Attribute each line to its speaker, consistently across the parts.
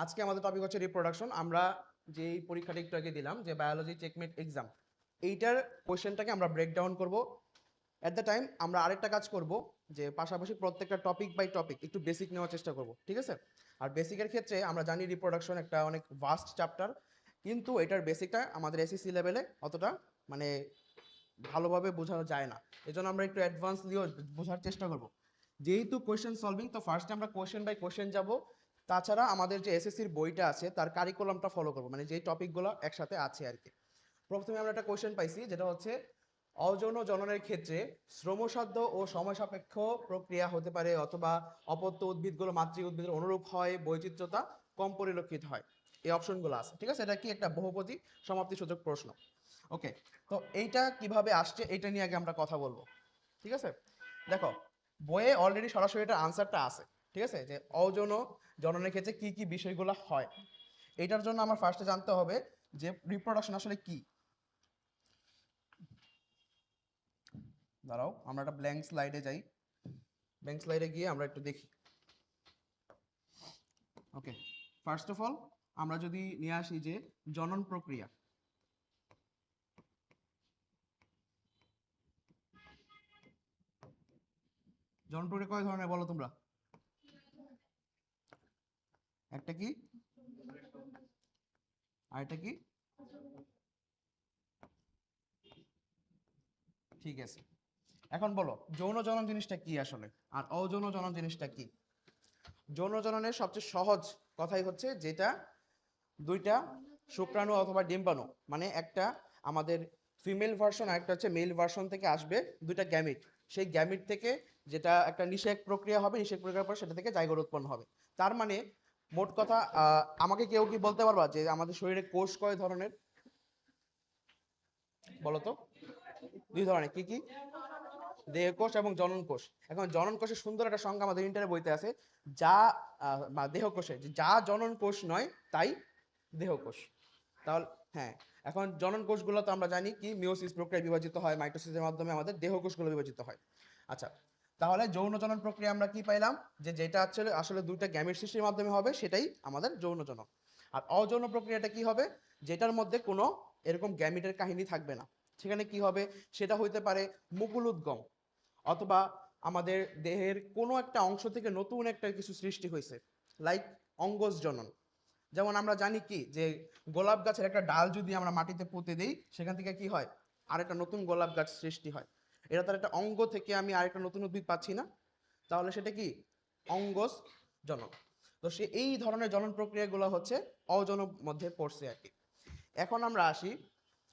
Speaker 1: আজকে আমাদের টপিক হচ্ছে রিপ্রোডাকশন। আমরা যেই পরীক্ষাটা একটু আগে দিলাম, যে বায়োলজি চেকমেট এক্সাম, এইটার কোয়েশ্চেনটাকে আমরা ব্রেকডাউন করব। অ্যাট দ্য টাইম আমরা আরেকটা কাজ করব, যে পাশাপাশি প্রত্যেকটা টপিক বাই টপিক একটু বেসিক নেওয়ার চেষ্টা করব, ঠিক আছে? আর বেসিকের ক্ষেত্রে আমরা জানি রিপ্রোডাকশন একটা অনেক ভাস্ট চ্যাপ্টার, কিন্তু এটার বেসিকটা আমাদের এসএসসি লেভেলে অতটা মানে ভালোভাবে বোঝানো যায় না। এজন্য আমরা একটু অ্যাডভান্স নিয়েও বোঝার চেষ্টা করব। যেহেতু কোয়েশ্চেন সলভিং, তো ফার্স্টে আমরা কোয়েশ্চেন বাই কোয়েশ্চেন যাব। তাছাড়া আমাদের যে এসএসসির বইটা আছে তার কারিকুলামটা ফলো করবো, মানে যেই টপিকগুলো একসাথে আছে আর কি। প্রথমে আমরা একটা কোয়েশ্চেন পাইছি, যেটা হচ্ছে অযৌন জননের ক্ষেত্রে শ্রমসাধ্য ও সময় সাপেক্ষ প্রক্রিয়া হতে পারে, অথবা অপত্য উদ্ভিদগুলো মাতৃ উদ্ভিদের অনুরূপ হয়, বৈচিত্র্যতা কম পরিলক্ষিত হয়। এই অপশনগুলো আছে, ঠিক আছে? এটা কি একটা বহুপদী সমাপ্তি সূচক প্রশ্ন। ওকে, তো এইটা কিভাবে আসছে এটা নিয়ে আগে আমরা কথা বলবো, ঠিক আছে? দেখো, বইয়ে অলরেডি সরাসরি এটা আনসারটা আছে, ঠিক আছে? যে অযৌন জননের ক্ষেত্রে কি কি বিষয়গুলো হয়। এটার জন্য আমার ফার্স্টে জানতে হবে যে রিপ্রোডাকশন আসলে কি। দাঁড়াও, আমরা একটা ব্ল্যাঙ্ক স্লাইডে যাই। ব্ল্যাঙ্ক স্লাইডে গিয়ে আমরা একটু দেখি। ওকে, ফার্স্ট অফ অল আমরা যদি নিয়ে আসি যে জনন প্রক্রিয়া। জনন প্রক্রিয়া কয় ধরনের বলো তোমরা? একটা কি, আর এটা কি? ঠিক আছে, এখন বলো যৌন জনন জিনিসটা কি আসলে, আর অযৌন জনন জিনিসটা কি? যৌন জননের সবচেয়ে সহজ কথাই হচ্ছে যেটা দুইটা শুক্রাণু অথবা ডিম্বাণু, মানে একটা আমাদের ফিমেল ভার্সন আর একটা হচ্ছে মেল ভার্সন থেকে আসবে দুইটা গ্যামিট। সেই গ্যামিট থেকে যেটা একটা নিষেক প্রক্রিয়া হবে, নিষেক প্রক্রিয়ার পর সেটা থেকে জাইগোট উৎপন্ন হবে। তার মানে মোট কথা, আমাকে কেউ কি বলতে পারবা যে আমাদের শরীরে কোষ কয় ধরনের? বলো তো। দুই ধরনের, কি কি? দেহ কোষ এবং জনন কোষ। এখন জনন কোষের সুন্দর একটা সংজ্ঞা আমাদের ইন্টারে বইতে আছে, যা দেহ কোষে যা জনন কোষ নয় তাই দেহ কোষ। তাহলে হ্যাঁ, এখন জনন কোষগুলো তো আমরা জানি কি মিওসিস প্রক্রিয়ায় বিভাজিত হয়, মাইটোসিসের মাধ্যমে আমাদের দেহ কোষগুলো বিভাজিত হয়। আচ্ছা, তাহলে যৌন জনন প্রক্রিয়া আমরা কি পাইলাম, যে যেটা আসলে আসলে দুইটা গ্যামেট সৃষ্টির মাধ্যমে হবে সেটাই আমাদের যৌন জনন। আর অযৌন প্রক্রিয়াটা কি হবে, যেটার মধ্যে কোনো এরকম গ্যামিটের কাহিনী থাকবে না। সেখানে কি হবে, সেটা হইতে পারে মুকুল উদ্গম, অথবা আমাদের দেহের কোনো একটা অংশ থেকে নতুন একটা কিছু সৃষ্টি হয়েছে, লাইক অঙ্গজ জনন। যেমন আমরা জানি কি যে গোলাপ গাছের একটা ডাল যদি আমরা মাটিতে পুঁতে দিই, সেখান থেকে কি হয়, আরেকটা নতুন গোলাপ গাছ সৃষ্টি হয়। এটা তার একটা অঙ্গ থেকে আমি আরেকটা নতুন উদ্ভিদ পাচ্ছি না, তাহলে সেটা কি অঙ্গজ জনন। তো সে এই ধরনের জনন প্রক্রিয়াগুলো হচ্ছে অজন মধ্যে পড়ছে আর কি। এখন আমরা আসি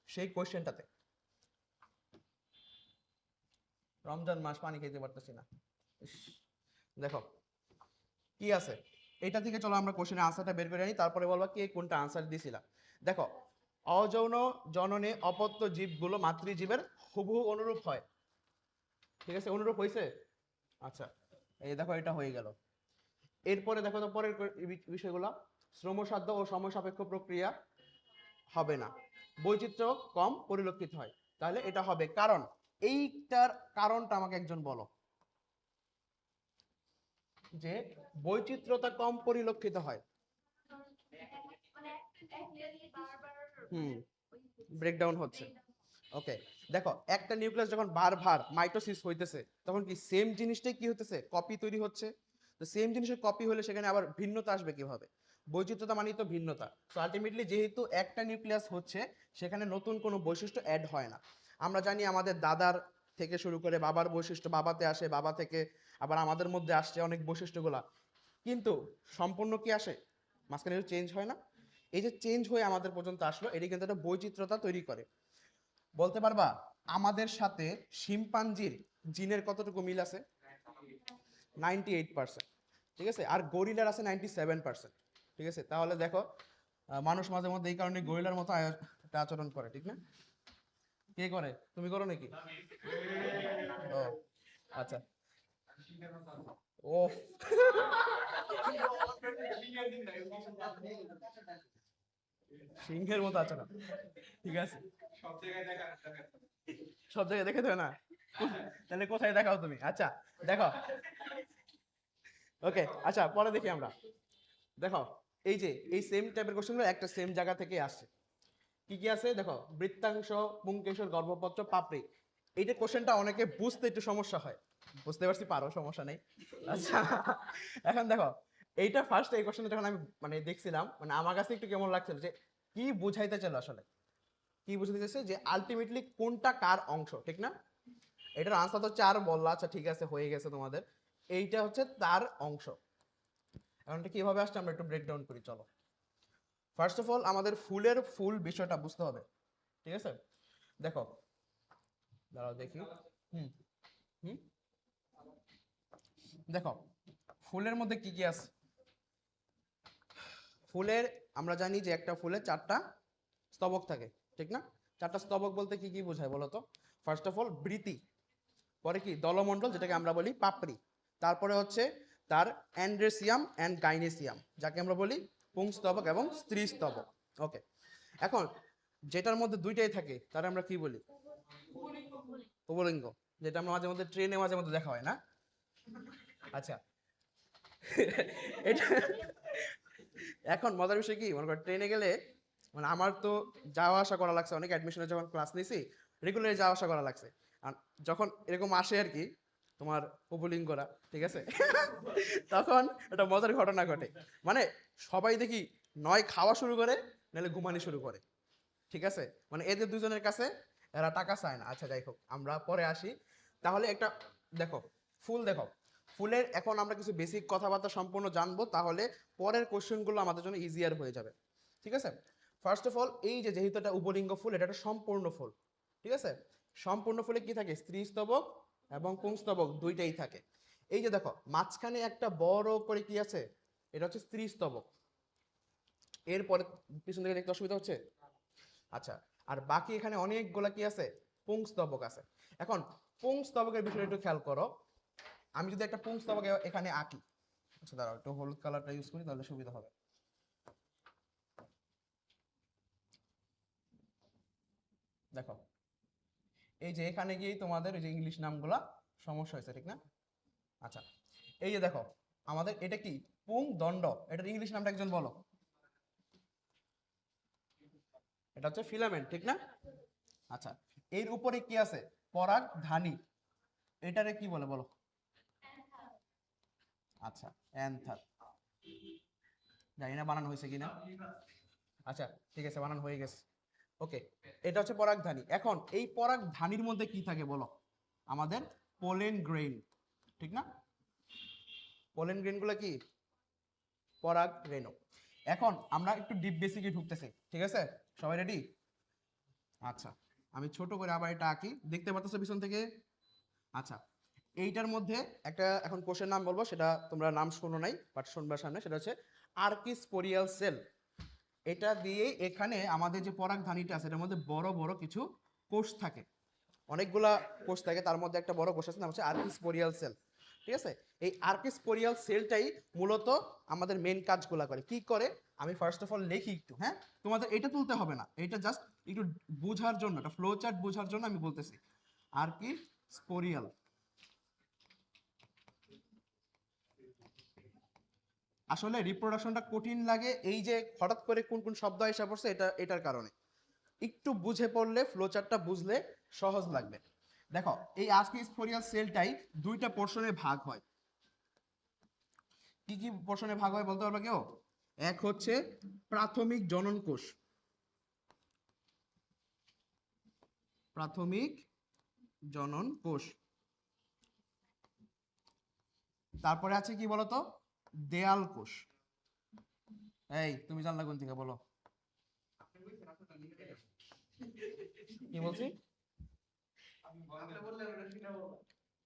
Speaker 1: সেই কোয়েশ্চেনটাতে। রমজান মাস, পানি খেতে পারতেছি না। ইস, দেখো কি আছে এটা থেকে, চলো আমরা কোশ্চেনের আনসারটা বের করে আনি, তারপরে বলবা কে কোনটা আনসার দিছিলা। দেখো, অযৌন জননে অপত্য জীবগুলো মাতৃজীবের হুবহু অনুরূপ হয়, ঠিক আছে? অনুরূপ হয়েছে। আচ্ছা, এই দেখো এটা হয়ে গেল। এরপরে দেখো তো পরের বিষয়গুলো, শ্রমসাধ্য ও সময় সাপেক্ষ প্রক্রিয়া হবে না, বৈচিত্র্য কম পরিলক্ষিত হয়। তাহলে এটা হবে কারণ, এইটার কারণটা আমাকে একজন বলো, যে বৈচিত্র্যতা কম পরিলক্ষিত হয়। হুম, ব্রেকডাউন হচ্ছে। ওকে, দেখো একটা নিউক্লিয়াস যখন বারবার মাইটোসিস হইতেছে, তখন কি সেম জিনিসটাই কি হতেছে, কপি তৈরি হচ্ছে। তো সেম জিনিসের কপি হলে সেখানে আবার ভিন্নতা আসবে কিভাবে? বৈচিত্র্যতা মানেই তো ভিন্নতা। তো আলটিমেটলি যেহেতু একটা নিউক্লিয়াস হচ্ছে, সেখানে নতুন কোনো বৈশিষ্ট্য অ্যাড হয় না। আমরা জানি আমাদের দাদার থেকে শুরু করে বাবার বৈশিষ্ট্য বাবাতে আসে, বাবা থেকে আবার আমাদের মধ্যে আসছে অনেক বৈশিষ্ট্যগুলা, কিন্তু সম্পূর্ণ কি আসে, মাঝখানে চেঞ্জ হয় না। এই যে চেঞ্জ হয়ে আমাদের পর্যন্ত আসলো, এটি কিন্তু একটা বৈচিত্র্যতা তৈরি করে। বলতে পারবা আমাদের সাথে শিম্পাঞ্জির জিনের কতটুকু মিল আছে? 98%, ঠিক আছে? আর গরিলার আছে 97%, ঠিক আছে? তাহলে দেখো, মানুষ মাঝে মধ্যে এই কারণে গরিলার মতো একটা আচরণ করে, ঠিক না? কে করে, তুমি করো নাকি? ও আচ্ছা, ও সিংহের মতো আচরণ, ঠিক আছে? সব জায়গায় দেখে দেবে না, তাহলে কোথায় দেখাও তুমি? আচ্ছা দেখো, ওকে, আচ্ছা পরে দেখি আমরা। দেখো, এই যে এই সেম টাইপের কোশ্চেনগুলো একটা সেম জায়গা থেকে আসে। কি কি আছে দেখো, বৃত্তাংশ, পুংকেশর, গর্ভপত্র, পাপড়ি। এইটা কোশ্চেনটা অনেকে বুঝতে একটু সমস্যা হয়, বুঝতে পারছি, পারো, সমস্যা নেই। আচ্ছা, এখন দেখো এইটা ফার্স্ট এই কোশ্চেনটা যখন আমি মানে দেখছিলাম, মানে আমার কাছে একটু কেমন লাগছিল যে কি বুঝাইতে চাইলো আসলে, কি বুঝাইতে চাইছে যে আলটিমেটলি কোনটা কার অংশ, ঠিক না? এটার আনসার তো 4 বললা, আচ্ছা ঠিক আছে, হয়ে গেছে তোমাদের। এইটা হচ্ছে তার অংশ। এখন এটা কিভাবে আসছে আমরা একটু ব্রেকডাউন করি, চলো। ফার্স্ট অফ অল আমাদের ফুলের ফুল বিষয়টা বুঝতে হবে, ঠিক আছে? দেখো, দাঁড়াও দেখি। হুম হুম দেখো, ফুলের মধ্যে কি কি আছে। ফুলের আমরা জানি যে একটা ফুলে 4টা স্তবক থাকে, ঠিক না? 4টা স্তবক বলতে কি কি বোঝায় বলো তো? ফার্স্ট অফ অল বৃতি, পরে কি দলমণ্ডল যেটাকে আমরা বলি পাপড়ি, তারপরে হচ্ছে তার অ্যান্ড্রেসিয়াম অ্যান্ড গাইনেসিয়াম যাকে আমরা বলি পুংস্তবক এবং স্ত্রীস্তবক। ওকে, এখন যেটার মধ্যে দুইটাই থাকে তার আমরা কি বলি? উভলিঙ্গ, যেটা আমরা মাঝে মধ্যে ট্রেনে মাঝে মধ্যে দেখা হয় না? আচ্ছা, এটা এখন মজার বিষয় কি, মনে করো ট্রেনে গেলে, মানে আমার তো যাওয়া আসা করা লাগছে, অনেক অ্যাডমিশনে যখন ক্লাস নিয়েছি রেগুলার যাওয়া আসা করা লাগছে। আর যখন এরকম আসে আর কি তোমার উপলিঙ্গরা, ঠিক আছে, তখন একটা মজার ঘটনা ঘটে। মানে সবাই দেখি নয় খাওয়া শুরু করে, নাহলে ঘুমানি শুরু করে, ঠিক আছে? মানে এদের দুজনের কাছে এরা টাকা চায় না। আচ্ছা যাই হোক, আমরা পরে আসি। তাহলে একটা দেখো, ফুল দেখো, ফুলের এখন আমরা কিছু বেসিক কথাবার্তা সম্পূর্ণ জানবো, তাহলে পরের কোশ্চেনগুলো আমাদের জন্য ইজিয়ার হয়ে যাবে, ঠিক আছে? ফার্স্ট অফ অল এই যে যেহেতু এটা উপলিঙ্গ ফুল, এটা একটা সম্পূর্ণ ফুল, ঠিক আছে? সম্পূর্ণ ফুলে কি থাকে? স্ত্রী স্তবক এবং পুংস্তবক দুইটাই থাকে। এই যে দেখো মাঝখানে একটা বড় করে কি আছে, এটা হচ্ছে স্ত্রী স্তবক। এরপরে পিছন থেকে দেখতে অসুবিধা হচ্ছে? আচ্ছা, আর বাকি এখানে অনেকগুলা কি আছে? পুংস্তবক আছে। এখন পুংস্তবকের বিষয়টা একটু খেয়াল করো। আমি যদি একটা পুংস্তবক এখানে আঁকি, আচ্ছা দাঁড়াও একটু হলুদ কালারটা ইউজ করি তাহলে সুবিধা হবে। দেখো, এই যে এখানে গিয়েই তোমাদের এই যে ইংলিশ নামগুলা সমস্যা হয়েছে, ঠিক না? আচ্ছা, এই যে দেখো আমাদের এটা কি? পুং দণ্ড, এটার ইংলিশ নামটা একজন বলো। এটা হচ্ছে ফিলামেন্ট, ঠিক না? আচ্ছা, এর উপরে কি আছে? পরাগ ধানী, এটারে কি বলে বলো? আচ্ছা, অ্যান্থার। জানি না বানান হয়েছে কিনা। আচ্ছা ঠিক আছে, বানান হয়ে গেছে। ওকে, এটা হচ্ছে পরাগধানী। এখন এই পরাগধানীর মধ্যে কি থাকে বলো? আমাদের পোলেন গ্রেইন, ঠিক না? পোলেন গ্রেইনগুলো কি? পরাগ রেণু। এখন আমরা একটু ডিপ বেসিকে ঢুকতেছি, ঠিক আছে? সবাই রেডি? আচ্ছা, আমি ছোট করে আবার এটা আঁকি, দেখতে পাচ্ছ পিছন থেকে? আচ্ছা, এইটার মধ্যে একটা এখন কোষের নাম বলবো, সেটা তোমরা নাম শোনো নাই বাট শুনবার সামনে, সেটা হচ্ছে আর্কিস্পোরিয়াল সেল। এটা দিয়েই এখানে আমাদের যে পরাগধানীটা আছে এটার মধ্যে বড় বড় কিছু কোষ থাকে, অনেকগুলা কোষ থাকে, তার মধ্যে একটা বড় কোষ আছে নাম হচ্ছে আর্কিস্পোরিয়াল সেল, ঠিক আছে? এই আর্কিস্পোরিয়াল সেলটাই মূলত আমাদের মেন কাজগুলা করে। কি করে আমি ফার্স্ট অফ অল লিখি একটু, হ্যাঁ? তোমাদের এটা তুলতে হবে না, এটা জাস্ট একটু বোঝার জন্য, একটা ফ্লো চার্ট বোঝার জন্য আমি বলতেছি। আর্কিস্পোরিয়াল, আসলে রিপ্রোডাকশনটা কঠিন লাগে এই যে হঠাৎ করে কোন কোন শব্দ এসে পড়ছে, এটার কারণে। একটু বুঝে পড়লে, ফ্লোচার্টটা বুঝলে সহজ লাগবে। দেখো এই আর্কিস্পোরিয়াল সেলটাই দুইটা পোর্শনে ভাগ হয়। কি কি পোর্শনে ভাগ হয় বলতে পারবে কেউ? এক হচ্ছে প্রাথমিক জনন কোষ, প্রাথমিক জনন কোষ। তারপরে আছে কি বলতো? দেয়াল কোষ। এই তুমি জানলা কোন থেকে বলো? কি বলছি?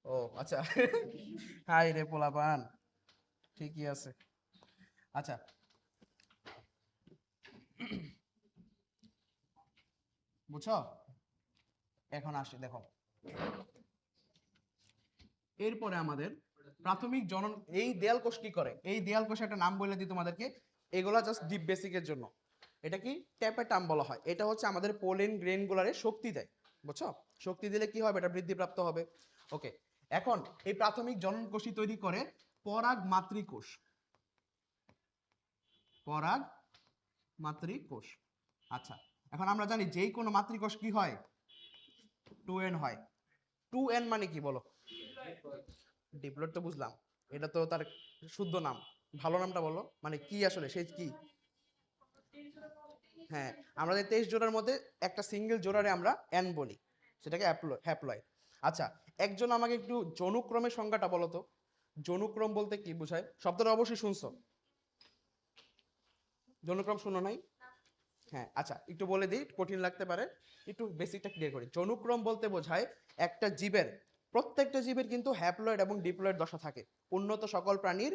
Speaker 1: ও আচ্ছা, হাই রে পোলাপান, ঠিকই আছে। আচ্ছা, বুঝছো? এখন আসি দেখো, এরপরে আমাদের প্রাথমিক জনন, এই দেয়াল কোষ কি করে? এই দেয়াল কোষে একটা নাম বলে দিই তোমাদেরকে, এগুলা জাস্ট ডিপ বেসিকের জন্য। এটা কি? ট্যাপেটাম বলা হয়। এটা হচ্ছে আমাদের পোলেন গ্রেনগুলারে শক্তি দেয়, বুঝছো? শক্তি দিলে কি হবে? এটা বৃদ্ধিপ্রাপ্ত হবে। ওকে, এখন এই প্রাথমিক জনন কোষই তৈরি করে পরাগ মাতৃকোষ। পরাগ মাতৃকোষ। আচ্ছা, এখন আমরা জানি যেই কোনো মাতৃকোষ কি হয়, 2n হয়। 2n মানে কি বলো? ডিপ্লয়েড তো বুঝলাম, এটা তো তার শুদ্ধ নাম, ভালো নামটা বলো, মানে কি আসলে সে কি? হ্যাঁ, আমাদের 23 জোড়ার মধ্যে একটা সিঙ্গেল জোড়ারে আমরা n বলি, সেটাকে হ্যাপ্লয়েড। আচ্ছা, একজন আমাকে একটু যৌনুক্রমের সংজ্ঞাটা বলো তো। যৌনুক্রম বলতে কি বোঝায়? শব্দটা অবশ্যই শুনছো, যৌনুক্রম শুনো নাই? হ্যাঁ, আচ্ছা একটু বলে দিই, কঠিন লাগতে পারে, একটু বেসিকটা ক্লিয়ার করি। যৌনুক্রম বলতে বোঝায় একটা জীবের, প্রত্যেকটা জীবের কিন্তু হ্যাপ্লয়েড এবং ডিপ্লয়েড দশা থাকে। উন্নত সকল প্রাণীর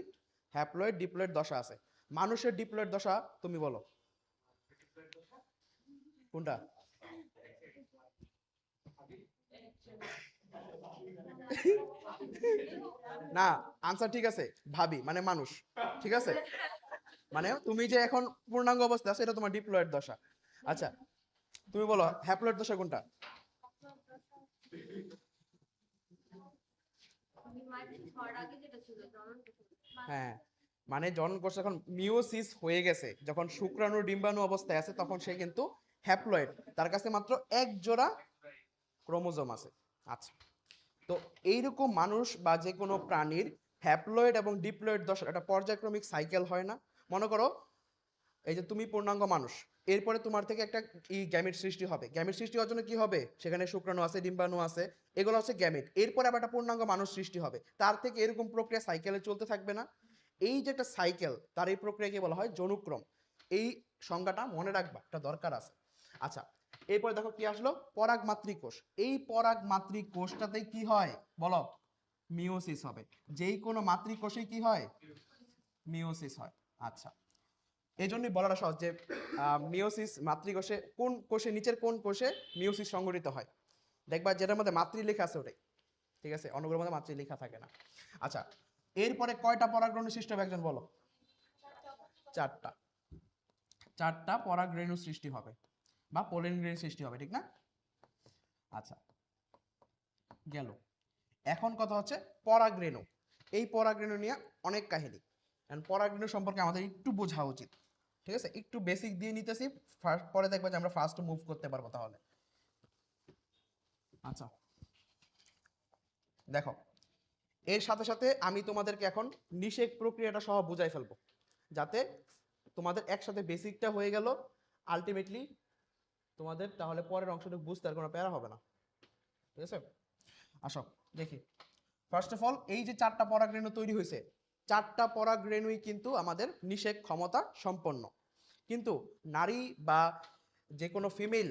Speaker 1: হ্যাপ্লয়েড ডিপ্লয়েড দশা আছে। মানুষের ডিপ্লয়েড দশা তুমি বলো কোনটা? না, আনসার ঠিক আছে, ভাবি মানে মানুষ, ঠিক আছে, মানে তুমি যে এখন পূর্ণাঙ্গ অবস্থা আছে এটা তোমার ডিপ্লয়েড দশা। আচ্ছা, তুমি বলো হ্যাপ্লয়েড দশা কোনটা? হ্যাঁ, মানে জনন কোষ যখন মিওসিস হয়ে গেছে, যখন শুক্রাণু ডিম্বাণু অবস্থায় আছে, তখন সে কিন্তু হ্যাপ্লয়েড, তার কাছে মাত্র এক জোড়া ক্রোমোজোম আছে। আচ্ছা, তো এইরকম মানুষ বা যে কোনো প্রাণীর হ্যাপ্লয়েড এবং ডিপ্লয়েড দশার একটা পর্যায়ক্রমিক সাইকেল হয় না? মনে করো এই যে তুমি পূর্ণাঙ্গ মানুষ, এরপরে তোমার থেকে একটা গ্যামেট সৃষ্টি হবে। গ্যামেট সৃষ্টি হওয়ার জন্য কি হবে? সেখানে শুক্রাণু আছে, ডিম্বাণু আছে, এগুলো হচ্ছে গ্যামেট। এরপরে আবার একটা পূর্ণাঙ্গ মানুষ সৃষ্টি হবে, তার থেকে এরকম প্রক্রিয়া সাইকেলে চলতে থাকবে না? এই যে একটা সাইকেল, তার এই প্রক্রিয়াকে বলা হয় যৌনুক্রম। এই সংজ্ঞাটা মনে রাখবা, এটা দরকার আছে। আচ্ছা, এরপরে দেখো কি আসলো, পরাগ মাতৃকোষ। এই পরাগ মাতৃকোষটাতে কি হয় বলো? মিওসিস হবে। যেই কোনো মাতৃকোষে কি হয়? মিওসিস হয়। আচ্ছা, এই জন্যই বলাটা সহজ যে মিওসিস মাতৃকোষে কোন কোষে, নিচের কোন কোষে মিওসিস সংঘটিত হয়? দেখবা যেটার মধ্যে মাতৃ লেখা আছে ওটাই, ঠিক আছে, অন্যগুলোর মধ্যে মাতৃ লেখা থাকে না। আচ্ছা, এরপরে কয়টা পরাগরেণু সৃষ্টি হবে একজন বলো? চারটা। চারটা পরাগরেণু সৃষ্টি হবে বা পোলেন গ্রেন সৃষ্টি হবে, ঠিক না? আচ্ছা, গেল। এখন কথা হচ্ছে পরাগরেণু। এই পরাগরেণু নিয়ে অনেক কাহিনী, পরাগরেণু সম্পর্কে আমাদের একটু বোঝা উচিত, ঠিক আছে? একটু বেসিক দিয়ে নিতেছি, পরে দেখবে যে আমরা ফার্স্ট মুভ করতে পারবো তাহলে। আচ্ছা, দেখো, এর সাথে সাথে আমি তোমাদেরকে এখন নিষেক প্রক্রিয়াটা সহ বুঝাই ফেলবো, যাতে তোমাদের একসাথে বেসিকটা হয়ে গেল, আলটিমেটলি তোমাদের তাহলে পরের অংশটুকু বুঝতে আর কোনো প্যারা হবে না, ঠিক আছে? আসো দেখি, ফার্স্ট অফ অল এই যে চারটা পরাগরেণু তৈরি হয়েছে, চারটা পরাগরেণুই কিন্তু আমাদের নিষেক ক্ষমতা সম্পন্ন। কিন্তু নারী বা যে কোনো ফিমেল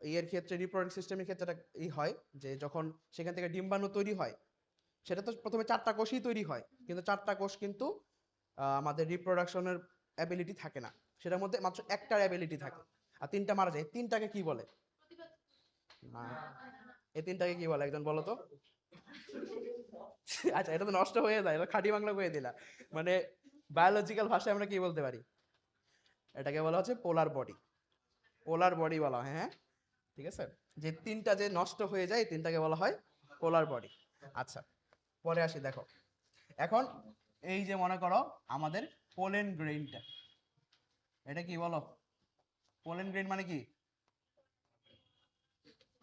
Speaker 1: এর ক্ষেত্রে, রিপ্রোডাক্টিভ সিস্টেমের ক্ষেত্রে হয় যে যখন সেখান থেকে ডিম্বাণু তৈরি হয়, সেটা তো প্রথমে চারটা কোষই তৈরি হয়, কিন্তু চারটা কোষ কিন্তু আমাদের রিপ্রোডাকশনের অ্যাবিলিটি থাকে না, সেটার মধ্যে মাত্র একটার অ্যাবিলিটি থাকে, আর তিনটা মারা যায়। তিনটাকে কি বলে? না, এই তিনটাকে কি বলে একজন বলো তো? আচ্ছা, এটা তো নষ্ট হয়ে যায়, এটা খাঁটি বাংলা কয়ে দিলা, মানে বায়োলজিক্যাল ভাষায় আমরা কি বলতে পারি? এটাকে বলা হচ্ছে পোলার বডি। পোলার বডি বলা হয়, হ্যাঁ, ঠিক আছে। যে তিনটা যে নষ্ট হয়ে যায়, এই তিনটাকে বলা হয় পোলার বডি। আচ্ছা, পরে আসি, দেখো এখন এই যে মনে করো আমাদের পোলেন গ্রেইনটা, এটা কি বলো? পোলেন গ্রেইন মানে কি?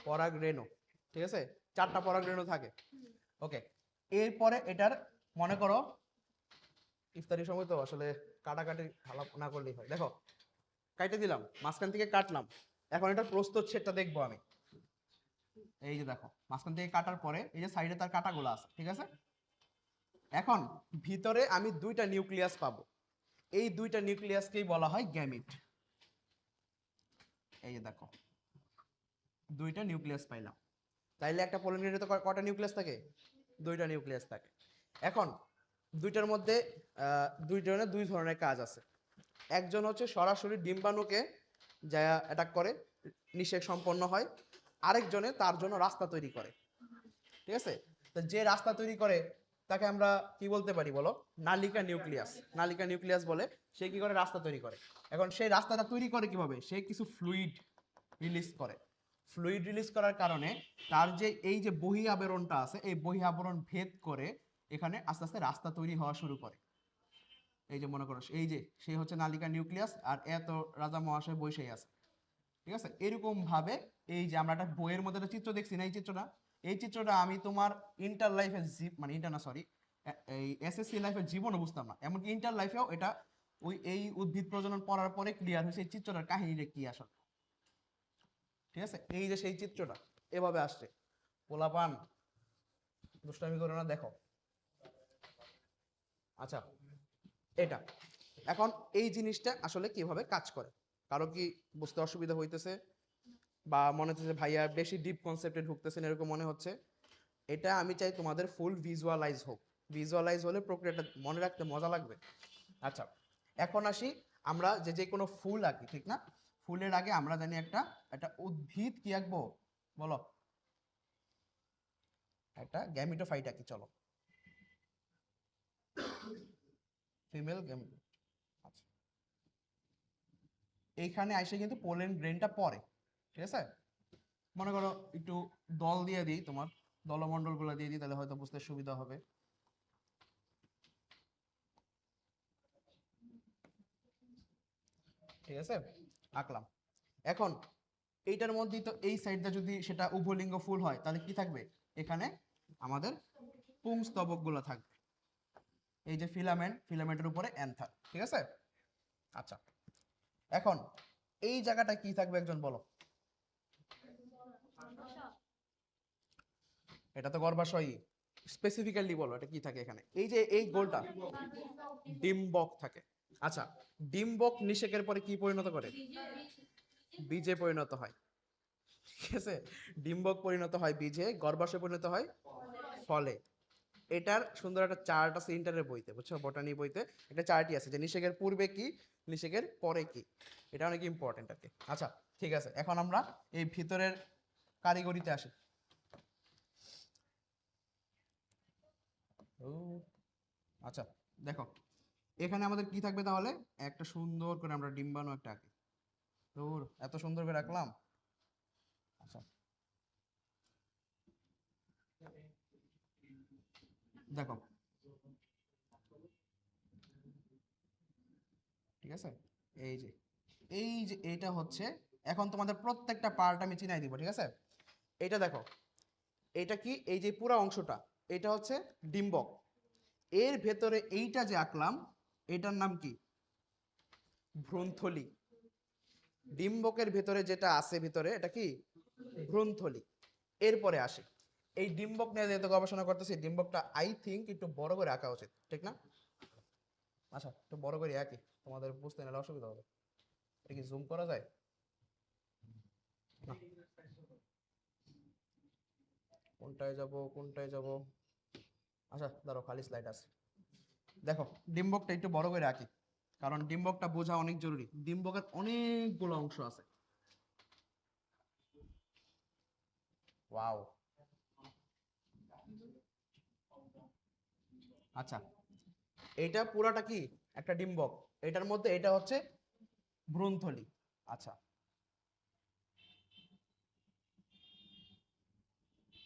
Speaker 1: পরাগরেণু, ঠিক আছে, চারটা পরাগরেণু থাকে। ওকে, এরপরে এটার মনে করো ইফতারির সময় তো আসলে কাটাকাটি ভালো না করলেই হয়। দেখো, কাটে দিলাম, মাঝখান থেকে কাটলাম, এখন এটার প্রস্থচ্ছেদটা দেখবো আমি। এই যে দেখো, মাঝখান থেকে কাটার পরে এই যে সাইডে তার কাটাগুলো আছে, ঠিক আছে। এখন ভিতরে আমি দুইটা নিউক্লিয়াস পাবো, এই দুইটা নিউক্লিয়াসকেই বলা হয় গ্যামিট। এই যে দেখো, দুইটা নিউক্লিয়াস পাইলাম। তাইলে একটা পোলেন গ্রেইনে তো কয়টা নিউক্লিয়াস থাকে? দুইটা নিউক্লিয়াস থাকে। এখন দুইটার মধ্যে দুই ধরনের কাজ আছে। একজন হচ্ছে সরাসরি ডিম্বাণুকে যা অ্যাটাক করে, নিষেক সম্পন্ন হয়। আরেকজনে তার জন্য রাস্তা তৈরি করে, ঠিক আছে। তো যে রাস্তা তৈরি করে তাকে আমরা কি বলতে পারি বলো? নালিকা নিউক্লিয়াস। নালিকা নিউক্লিয়াস বলে, সে কি করে? রাস্তা তৈরি করে। এখন সেই রাস্তাটা তৈরি করে কিভাবে? সে কিছু ফ্লুইড রিলিজ করে। ফ্লুইড রিলিজ করার কারণে তার যে এই যে বহি আবরণটা আছে, এই বহি আবরণ ভেদ করে এখানে আস্তে আস্তে রাস্তা তৈরি হওয়া শুরু করে। এই যে মনে করো এই যে সেই হচ্ছে নালিকা নিউক্লিয়াস, আর এত রাজা মহাশয় বসেই আছে, ঠিক আছে। এরকম ভাবে এই যে আমরা একটা বইয়ের মধ্যে একটা চিত্র দেখছি না, এই চিত্রটা আমি তোমার ইন্টার লাইফে মানে ইন্টার না সরি এই এসএসসি লাইফের জীবনও বুঝতাম না, এমনকি ইন্টার লাইফেও এটা ওই এই উদ্ভিদ প্রজনন পড়ার পরে ক্লিয়ার হয়েছে এই চিত্রটার কাহিনীটা কি আসলে, ঠিক আছে। এই যে সেই চিত্রটা এভাবে আসছে, পোলাপান দুষ্টামি করো না, দেখো। আচ্ছা, এটা এখন এই জিনিসটা আসলে কিভাবে কাজ করে, কারো কি বুঝতে অসুবিধা হইতেছে বা মনে হচ্ছে যে ভাইয়া বেশি ডিপ কনসেপ্টে ঢুকতেছেন এরকম মনে হচ্ছে? এটা আমি চাই তোমাদের ফুল ভিজুয়ালাইজ হোক, ভিজুয়ালাইজ হলে প্রক্রিয়াটা মনে রাখতে মজা লাগবে। আচ্ছা, এখন আসি, আমরা যে যে কোনো ফুল আঁকি, ঠিক না? ফুলের আগে আমরা জানি একটা একটা উদ্ভিদ কি আঁকবো, বলো? একটা গ্যামিটোফাইট আঁকি, চলো। ফিমেল গ্যামিটো। আচ্ছা, এইখানে আইসে কিন্তু পোলেন গ্রেনটা পরে, ঠিক আছে। মনে করো একটু দল দিয়ে দিই, তোমার দলমন্ডল গুলো দিয়ে দিই, তাহলে হয়তো বুঝতে সুবিধা হবে। ঠিক আছে, আঁকলাম। এখন এইটার মধ্যেই তো এই সাইডটা যদি সেটা উভলিঙ্গ ফুল হয় তাহলে কি থাকবে, এখানে আমাদের পুংস্তবক গুলো থাকবে, এই যে ফিলামেন্ট, ফিলামেন্টের উপরে অ্যান্থার, ঠিক আছে। আচ্ছা, এখন এই জায়গাটা কি থাকবে একজন বলো? এটা তো গর্ভাশয়, স্পেসিফিক্যালি বলো এটা কি থাকে এখানে? এই যে এই গোলটা ডিম্বক থাকে। আচ্ছা, ডিম্বক নিষেকের পরে কি পরিণত করে? বীজে পরিণত হয়, ঠিক আছে। ডিম্বক পরিণত হয় বীজে, গর্ভাশয় পরিণত হয় ফলে। এটার সুন্দর একটা চার্ট আছে ইন্টারের বইতে, বুঝছো, বটানি বইতে একটা চার্টই আছে যে নিষেকের পূর্বে কি, নিষেকের পরে কি। এটা অনেক ইম্পর্টেন্ট আর কি। আচ্ছা, ঠিক আছে, এখন আমরা এই ভিতরের কারিগরিতে আসি। আচ্ছা, দেখো এখানে আমাদের কি থাকবে তাহলে, একটা সুন্দর করে আমরা ডিম্বাণু একটা আঁকি। দূর, এত সুন্দর করে রাখলাম। আচ্ছা, দেখো, ঠিক আছে। এই যে এইটা হচ্ছে, এখন তোমাদের প্রত্যেকটা পার্ট আমি চিনাই দিব, ঠিক আছে। এটা দেখো, এটা কি, এই যে পুরো অংশটা এটা হচ্ছে ডিম্বক, এর ভেতরে এইটা যে আঁকলাম এটার নাম কি, ভ্রূণথলি। ডিম্বকের ভেতরে যেটা আছে ভিতরে এটা কি, ভ্রূণথলি। এরপরে আসে এই ডিম্বক নিয়ে যেহেতু গবেষণা করতেছি, ডিম্বকটা আই থিঙ্ক একটু বড় করে আঁকা উচিত, ঠিক না? আচ্ছা, একটু বড় করে আঁকি, তোমাদের বুঝতে নাহলে অসুবিধা হবে। এটা কি জুম করা যায়? না, কোনটায় যাব কোনটায় যাব? আচ্ছা ধরো খালি স্লাইড আছে। দেখো, ডিম্বকটা একটু বড় করে আঁকি, কারণ ডিম্বকটা বোঝা অনেক জরুরি, ডিম্বকের অনেকগুলো অংশ আছে। ওয়াও। আচ্ছা, এটা পুরাটা কি, একটা ডিম্বক, এটার মধ্যে এটা হচ্ছে ভ্রূণথলি। আচ্ছা,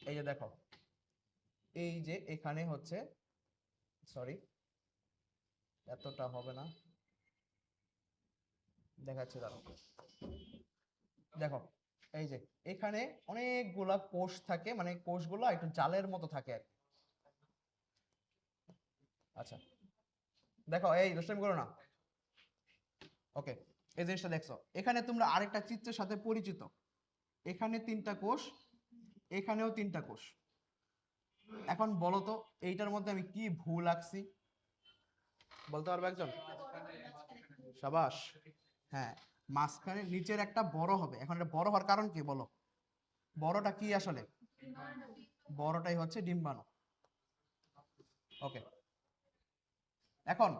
Speaker 1: এই যে দেখো, এই যে এখানে হচ্ছে, সরি এতটা হবে না, দেখাচ্ছে দাঁড়াও। দেখো, এই যে এখানে অনেকগুলা কোষ থাকে, মানে কোষগুলো একটু জালের মতো থাকে আর কি। আচ্ছা, দেখো, এই দুষ্টামি করো না। ওকে, এই জিনিসটা দেখছো, এখানে তোমরা আরেকটা চিত্রের সাথে পরিচিত, এখানে তিনটা কোষ, এখানেও তিনটা কোষ। এখন বলো তো এইটার মধ্যে আমি কি ভুল আঁকছি, বলতে পারবে একজন? সাবাস, হ্যাঁ, মাঝখানে নিচের একটা বড় হবে। এখন এটা বড় হওয়ার কারণ কি বলো? বড়টা কি আসলে? বড়টাই হচ্ছে ডিম্বাণু। ওকে, এখন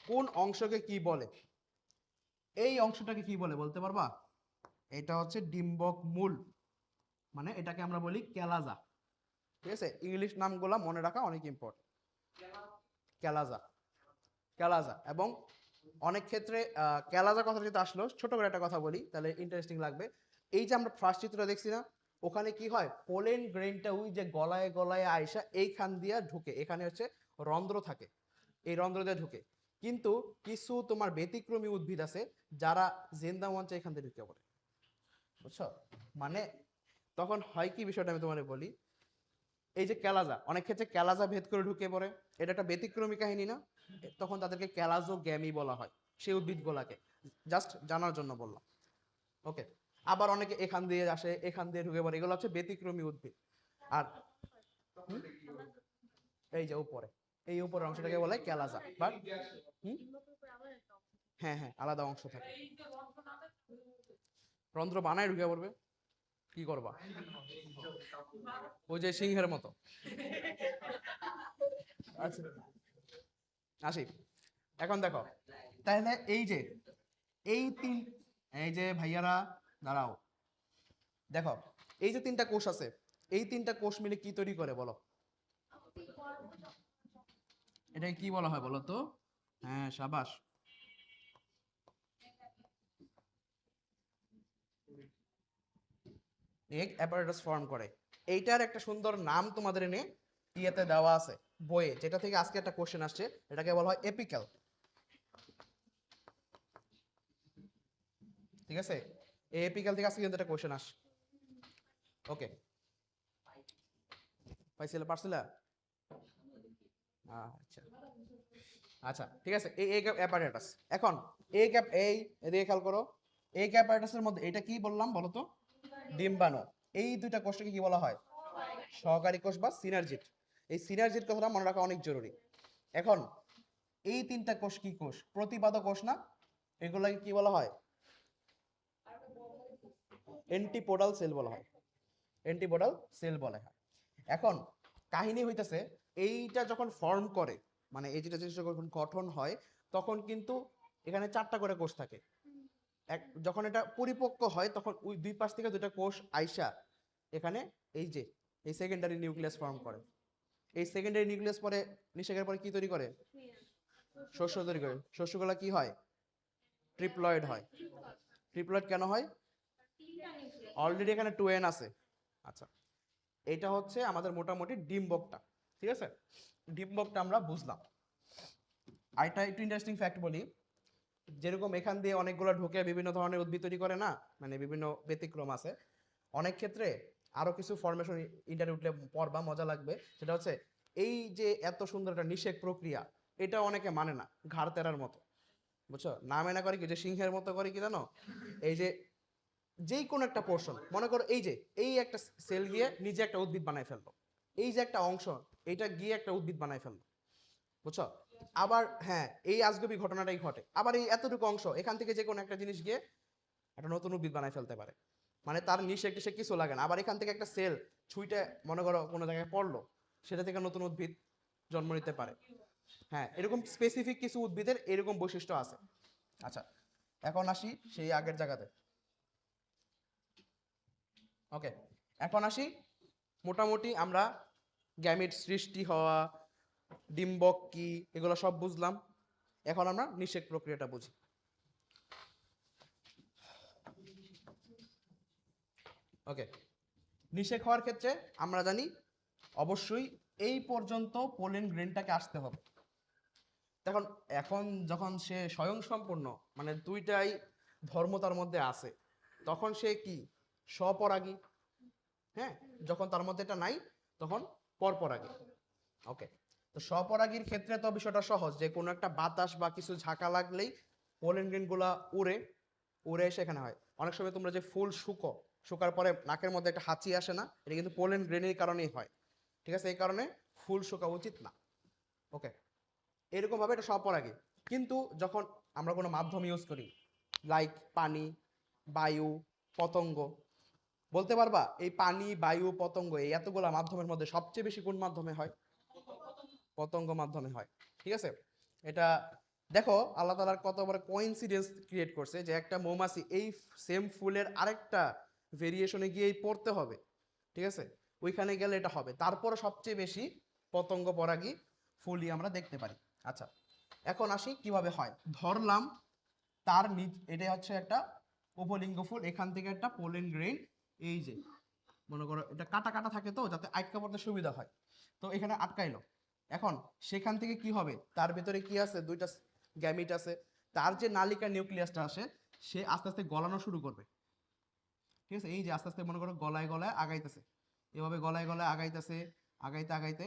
Speaker 1: কোন অংশকে কি বলে, এই অংশটাকে কি বলে বলতে পারবা? এটা হচ্ছে ডিম্বক মূল, মানে এটাকে আমরা বলি ক্যালাজা, ঠিক আছে। ইংলিশ নামগুলা মনে রাখা অনেক ইম্পর্টেন্ট। ক্যালাজা, ক্যালাজা। এবং অনেক ক্ষেত্রে ক্যালাজা কথা যেটা আসলো, ছোট করে একটা কথা বলি তাহলে ইন্টারেস্টিং লাগবে। এই যে আমরা ফার্স্ট চিত্রটা দেখছি না, ওখানে কি হয়, পোলেন গ্রেনটা ওই যে গলায় গলায় আয়সা এইখান দিয়ে ঢুকে, এখানে হচ্ছে রন্ধ্র থাকে, এই রন্ধ্র দিয়ে ঢুকে। কিন্তু কিছু তোমার ব্যতিক্রমী উদ্ভিদ আছে যারা জেন্দা মঞ্চে এখান থেকে ঢুকে পড়ে, বুঝছো? মানে তখন হয় কি বিষয়টা আমি তোমার বলি, এই যে ক্যালাজা, অনেক ক্ষেত্রে ক্যালাজা ভেদ করে ঢুকে পড়ে, এটা একটা ব্যতিক্রমী কাহিনী না? তখন তাদেরকে ক্যালাজো গ্যামি বলা হয় সেই উদ্ভিদগুলাকে, জাস্ট জানার জন্য বললাম। ওকে, আবার অনেকে এখান দিয়ে আসে, এখান দিয়ে ঢুকে পড়ে, এগুলো হচ্ছে ব্যতিক্রমী উদ্ভিদ। আর এই যে উপরে, এই উপরের অংশটাকে বলে ক্যালাজা, বাট হ্যাঁ হ্যাঁ আলাদা অংশ থাকে, রন্ধ্র বানায় ঢুকে পড়বে, কি করবা? ওই যে সিংহের মতো। আচ্ছা আসি, এখন দেখো তাহলে এই তিন এই যে ভাইয়ারা দাঁড়াও, দেখো এই যে তিনটা কোষ আছে, এই তিনটা কোষ মিলে কি তৈরি করে বলো? এটাকে কি বলা হয় বলো তো? হ্যাঁ সাবাস, এগ অ্যাপারেটাস ফর্ম করে। এইটার একটা সুন্দর নাম তোমাদের এনে ইয়েতে দেওয়া আছে বইয়ে, যেটা থেকে আজকে একটা কোশ্চেন আসছে, এটাকে বলা হয় এপিক্যাল। ঠিক আছে, এই এপিক্যাল থেকে আজকে কিন্তু একটা কোশ্চেন আসে। ওকে, পারছিলা? আচ্ছা আচ্ছা ঠিক আছে, এই এগ অ্যাপারেটাস। এখন এই এদিকে খেয়াল করো, এগ অ্যাপারেটাসের মধ্যে এটা কি বললাম বলো তো? ডিম্বাণু। এই দুইটা কোষকে কি বলা হয়? সহকারী কোষ বা সিনার্জিট। এই সিনার্জিট কথাটা মনে রাখা অনেক জরুরি। এখন এই তিনটা কোষ কি কোষ? প্রতিপাদক কোষ না? এগুলাকে কি বলা হয়? অ্যান্টিপোডাল সেল বলা হয়, অ্যান্টিপোডাল সেল বলা হয়। এখন কাহিনী হইতেছে, এইটা যখন ফর্ম করে, মানে এই যেটা জিনিসটা যখন গঠন হয়, তখন কিন্তু এখানে 4টা করে কোষ থাকে। যখন এটা পরিপক্ক হয় তখন ওই দুই পাশ থেকে দুইটা কোষ আইসা এখানে এই যে এই সেকেন্ডারি নিউক্লিয়াস ফর্ম করে। এই সেকেন্ডারি নিউক্লিয়াস পরে নিষেকের পরে কি তৈরি করে? শস্য তৈরি করে। শস্যগুলো কি হয়? ট্রিপ্লয়েড হয়। ট্রিপ্লয়েড কেন হয়? অলরেডি এখানে 2n আছে। আচ্ছা, এটা হচ্ছে আমাদের মোটামুটি ডিম্বকটা। ঠিক আছে, ডিম্বকটা আমরা বুঝলাম। আরেকটা একটু ইন্টারেস্টিং ফ্যাক্ট বলি, যেরকম এখান দিয়ে অনেকগুলো ঢুকে বিভিন্ন ধরনের উদ্ভিদ তৈরি করে না, মানে বিভিন্ন ব্যতিক্রম আছে, অনেক ক্ষেত্রে আরো কিছু ফরমেশন ইন্টারভিউ উঠলে পড়বা, মজা লাগবে। সেটা হচ্ছে এই যে এত সুন্দর একটা নিষেক প্রক্রিয়া, এটা অনেকে মানে না, ঘাড় তেরার মতো, বুঝছো? না মেনা করে কি, যে সিংহের মতো করে কি জানো, এই যে যেই কোনো একটা পোর্শন মনে করো, এই যে এই একটা সেল গিয়ে নিজে একটা উদ্ভিদ বানায় ফেললো, এই যে একটা অংশ এটা গিয়ে একটা উদ্ভিদ বানায় ফেললো, বুঝছো? আবার হ্যাঁ, এই আজগুবি ঘটনাটাই ঘটে, আবার এই এতটুকু অংশ এখান থেকে যে কোনো একটা জিনিস গিয়ে একটা নতুন উদ্ভিদ বানায় ফেলতে পারে। মানে তার নিষেক টিষেক কিছু লাগে না। আবার এখান থেকে একটা সেল ছুঁইটা মনে করো কোনো জায়গায় পড়লো, সেটা থেকে নতুন উদ্ভিদ জন্ম নিতে পারে। হ্যাঁ, এরকম স্পেসিফিক কিছু উদ্ভিদের এরকম বৈশিষ্ট্য আছে। আচ্ছা, এখন আসি সেই আগের জায়গাতে। ওকে, এখন আসি, মোটামুটি আমরা গ্যামিট সৃষ্টি হওয়া, ডিম্বক কি, এগুলো সব বুঝলাম। এখন আমরা নিষেক প্রক্রিয়াটা বুঝি। ওকে, নিষেক হওয়ার ক্ষেত্রে আমরা জানি অবশ্যই এই পর্যন্ত পোলেন গ্রেনটাকে আসতে হবে। তখন এখন যখন সে স্বয়ংসম্পূর্ণ, মানে দুইটাই ধর্ম তার মধ্যে আছে, তখন সে কি স্বপরাগী। হ্যাঁ, যখন তার মধ্যে এটা নাই তখন পরপরাগী। ওকে, তো স্বপরাগীর ক্ষেত্রে তো বিষয়টা সহজ, যে কোনো একটা বাতাস বা কিছু ঝাঁকা লাগলেই পোলেন গ্রেনগুলা উড়ে উড়ে এসে এখানে হয়। অনেক সময় তোমরা যে ফুল শুকার পরে নাকের মধ্যে একটা হাঁচি আসে না, এটা কিন্তু পোলেন গ্রেনের কারণেই হয়। ঠিক আছে, এই কারণে ফুল শুকা উচিত না। ওকে, এরকম ভাবে এটা স্বপরাগী। কিন্তু যখন আমরা কোনো মাধ্যম ইউজ করি, লাইক পানি, বায়ু, পতঙ্গ, বলতে পারবা এই পানি, বায়ু, পতঙ্গ, এই এতগুলা মাধ্যমের মধ্যে সবচেয়ে বেশি কোন মাধ্যমে হয়? পতঙ্গ মাধ্যমে হয়। ঠিক আছে, এটা দেখো আল্লাহ তাআলার কত বড় কোইন্সিডেন্স ক্রিয়েট করছে, যে একটা মৌমাছি এই সেম ফুলের আরেকটা ভেরিয়েশনে গিয়েই পড়তে হবে। ঠিক আছে, ওইখানে গেলে এটা হবে। তারপরে সবচেয়ে বেশি পতঙ্গ পরাগী ফুলই আমরা দেখতে পারি। আচ্ছা, এখন আসি কিভাবে হয়। ধরলাম তার এটা হচ্ছে একটা উপলিঙ্গ ফুল, এখান থেকে একটা পোলেন গ্রেইন, এই যে মনে করো এটা কাটা কাটা থাকে তো, যাতে আটকা পড়তে সুবিধা হয়, তো এখানে আটকাইলো। এখন সেখান থেকে কি হবে, তার ভিতরে কি আছে, দুইটা গ্যামিট আছে, তার যে নালিকা নিউক্লিয়াসটা আসে সে আস্তে আস্তে গলানো শুরু করবে। ঠিক আছে, এই যে আস্তে আস্তে মনে করো গলায় গলায় আগাইতেছে, এভাবে গলায় গলায় আগাইতেছে, আগাইতে আগাইতে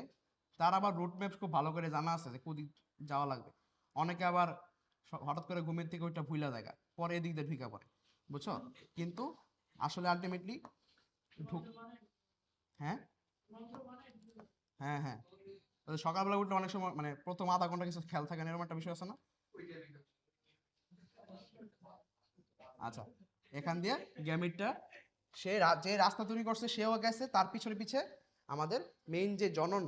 Speaker 1: তার আবার রুট ম্যাপ খুব ভালো করে জানা আছে যে কোদিক যাওয়া লাগবে। অনেকে আবার হঠাৎ করে ঘুমের থেকে ওইটা ভুলা জায়গা পরে এদিক দিয়ে ঢুকা পড়ে, বুঝছো? কিন্তু আসলে আলটিমেটলি ঢুক হ্যাঁ হ্যাঁ হ্যাঁ সকালবেলা উঠলে অনেক সময় মানে প্রথম আধা ঘন্টা কিছু খেয়াল থাকে না, এরকম একটা বিষয় আছে না? আচ্ছা, এখান দিয়ে গ্যামিটটা সে যে রাস্তা তৈরি করছে সেও গেছে, তার পিছনে পিছে আমাদের মেইন যে জনন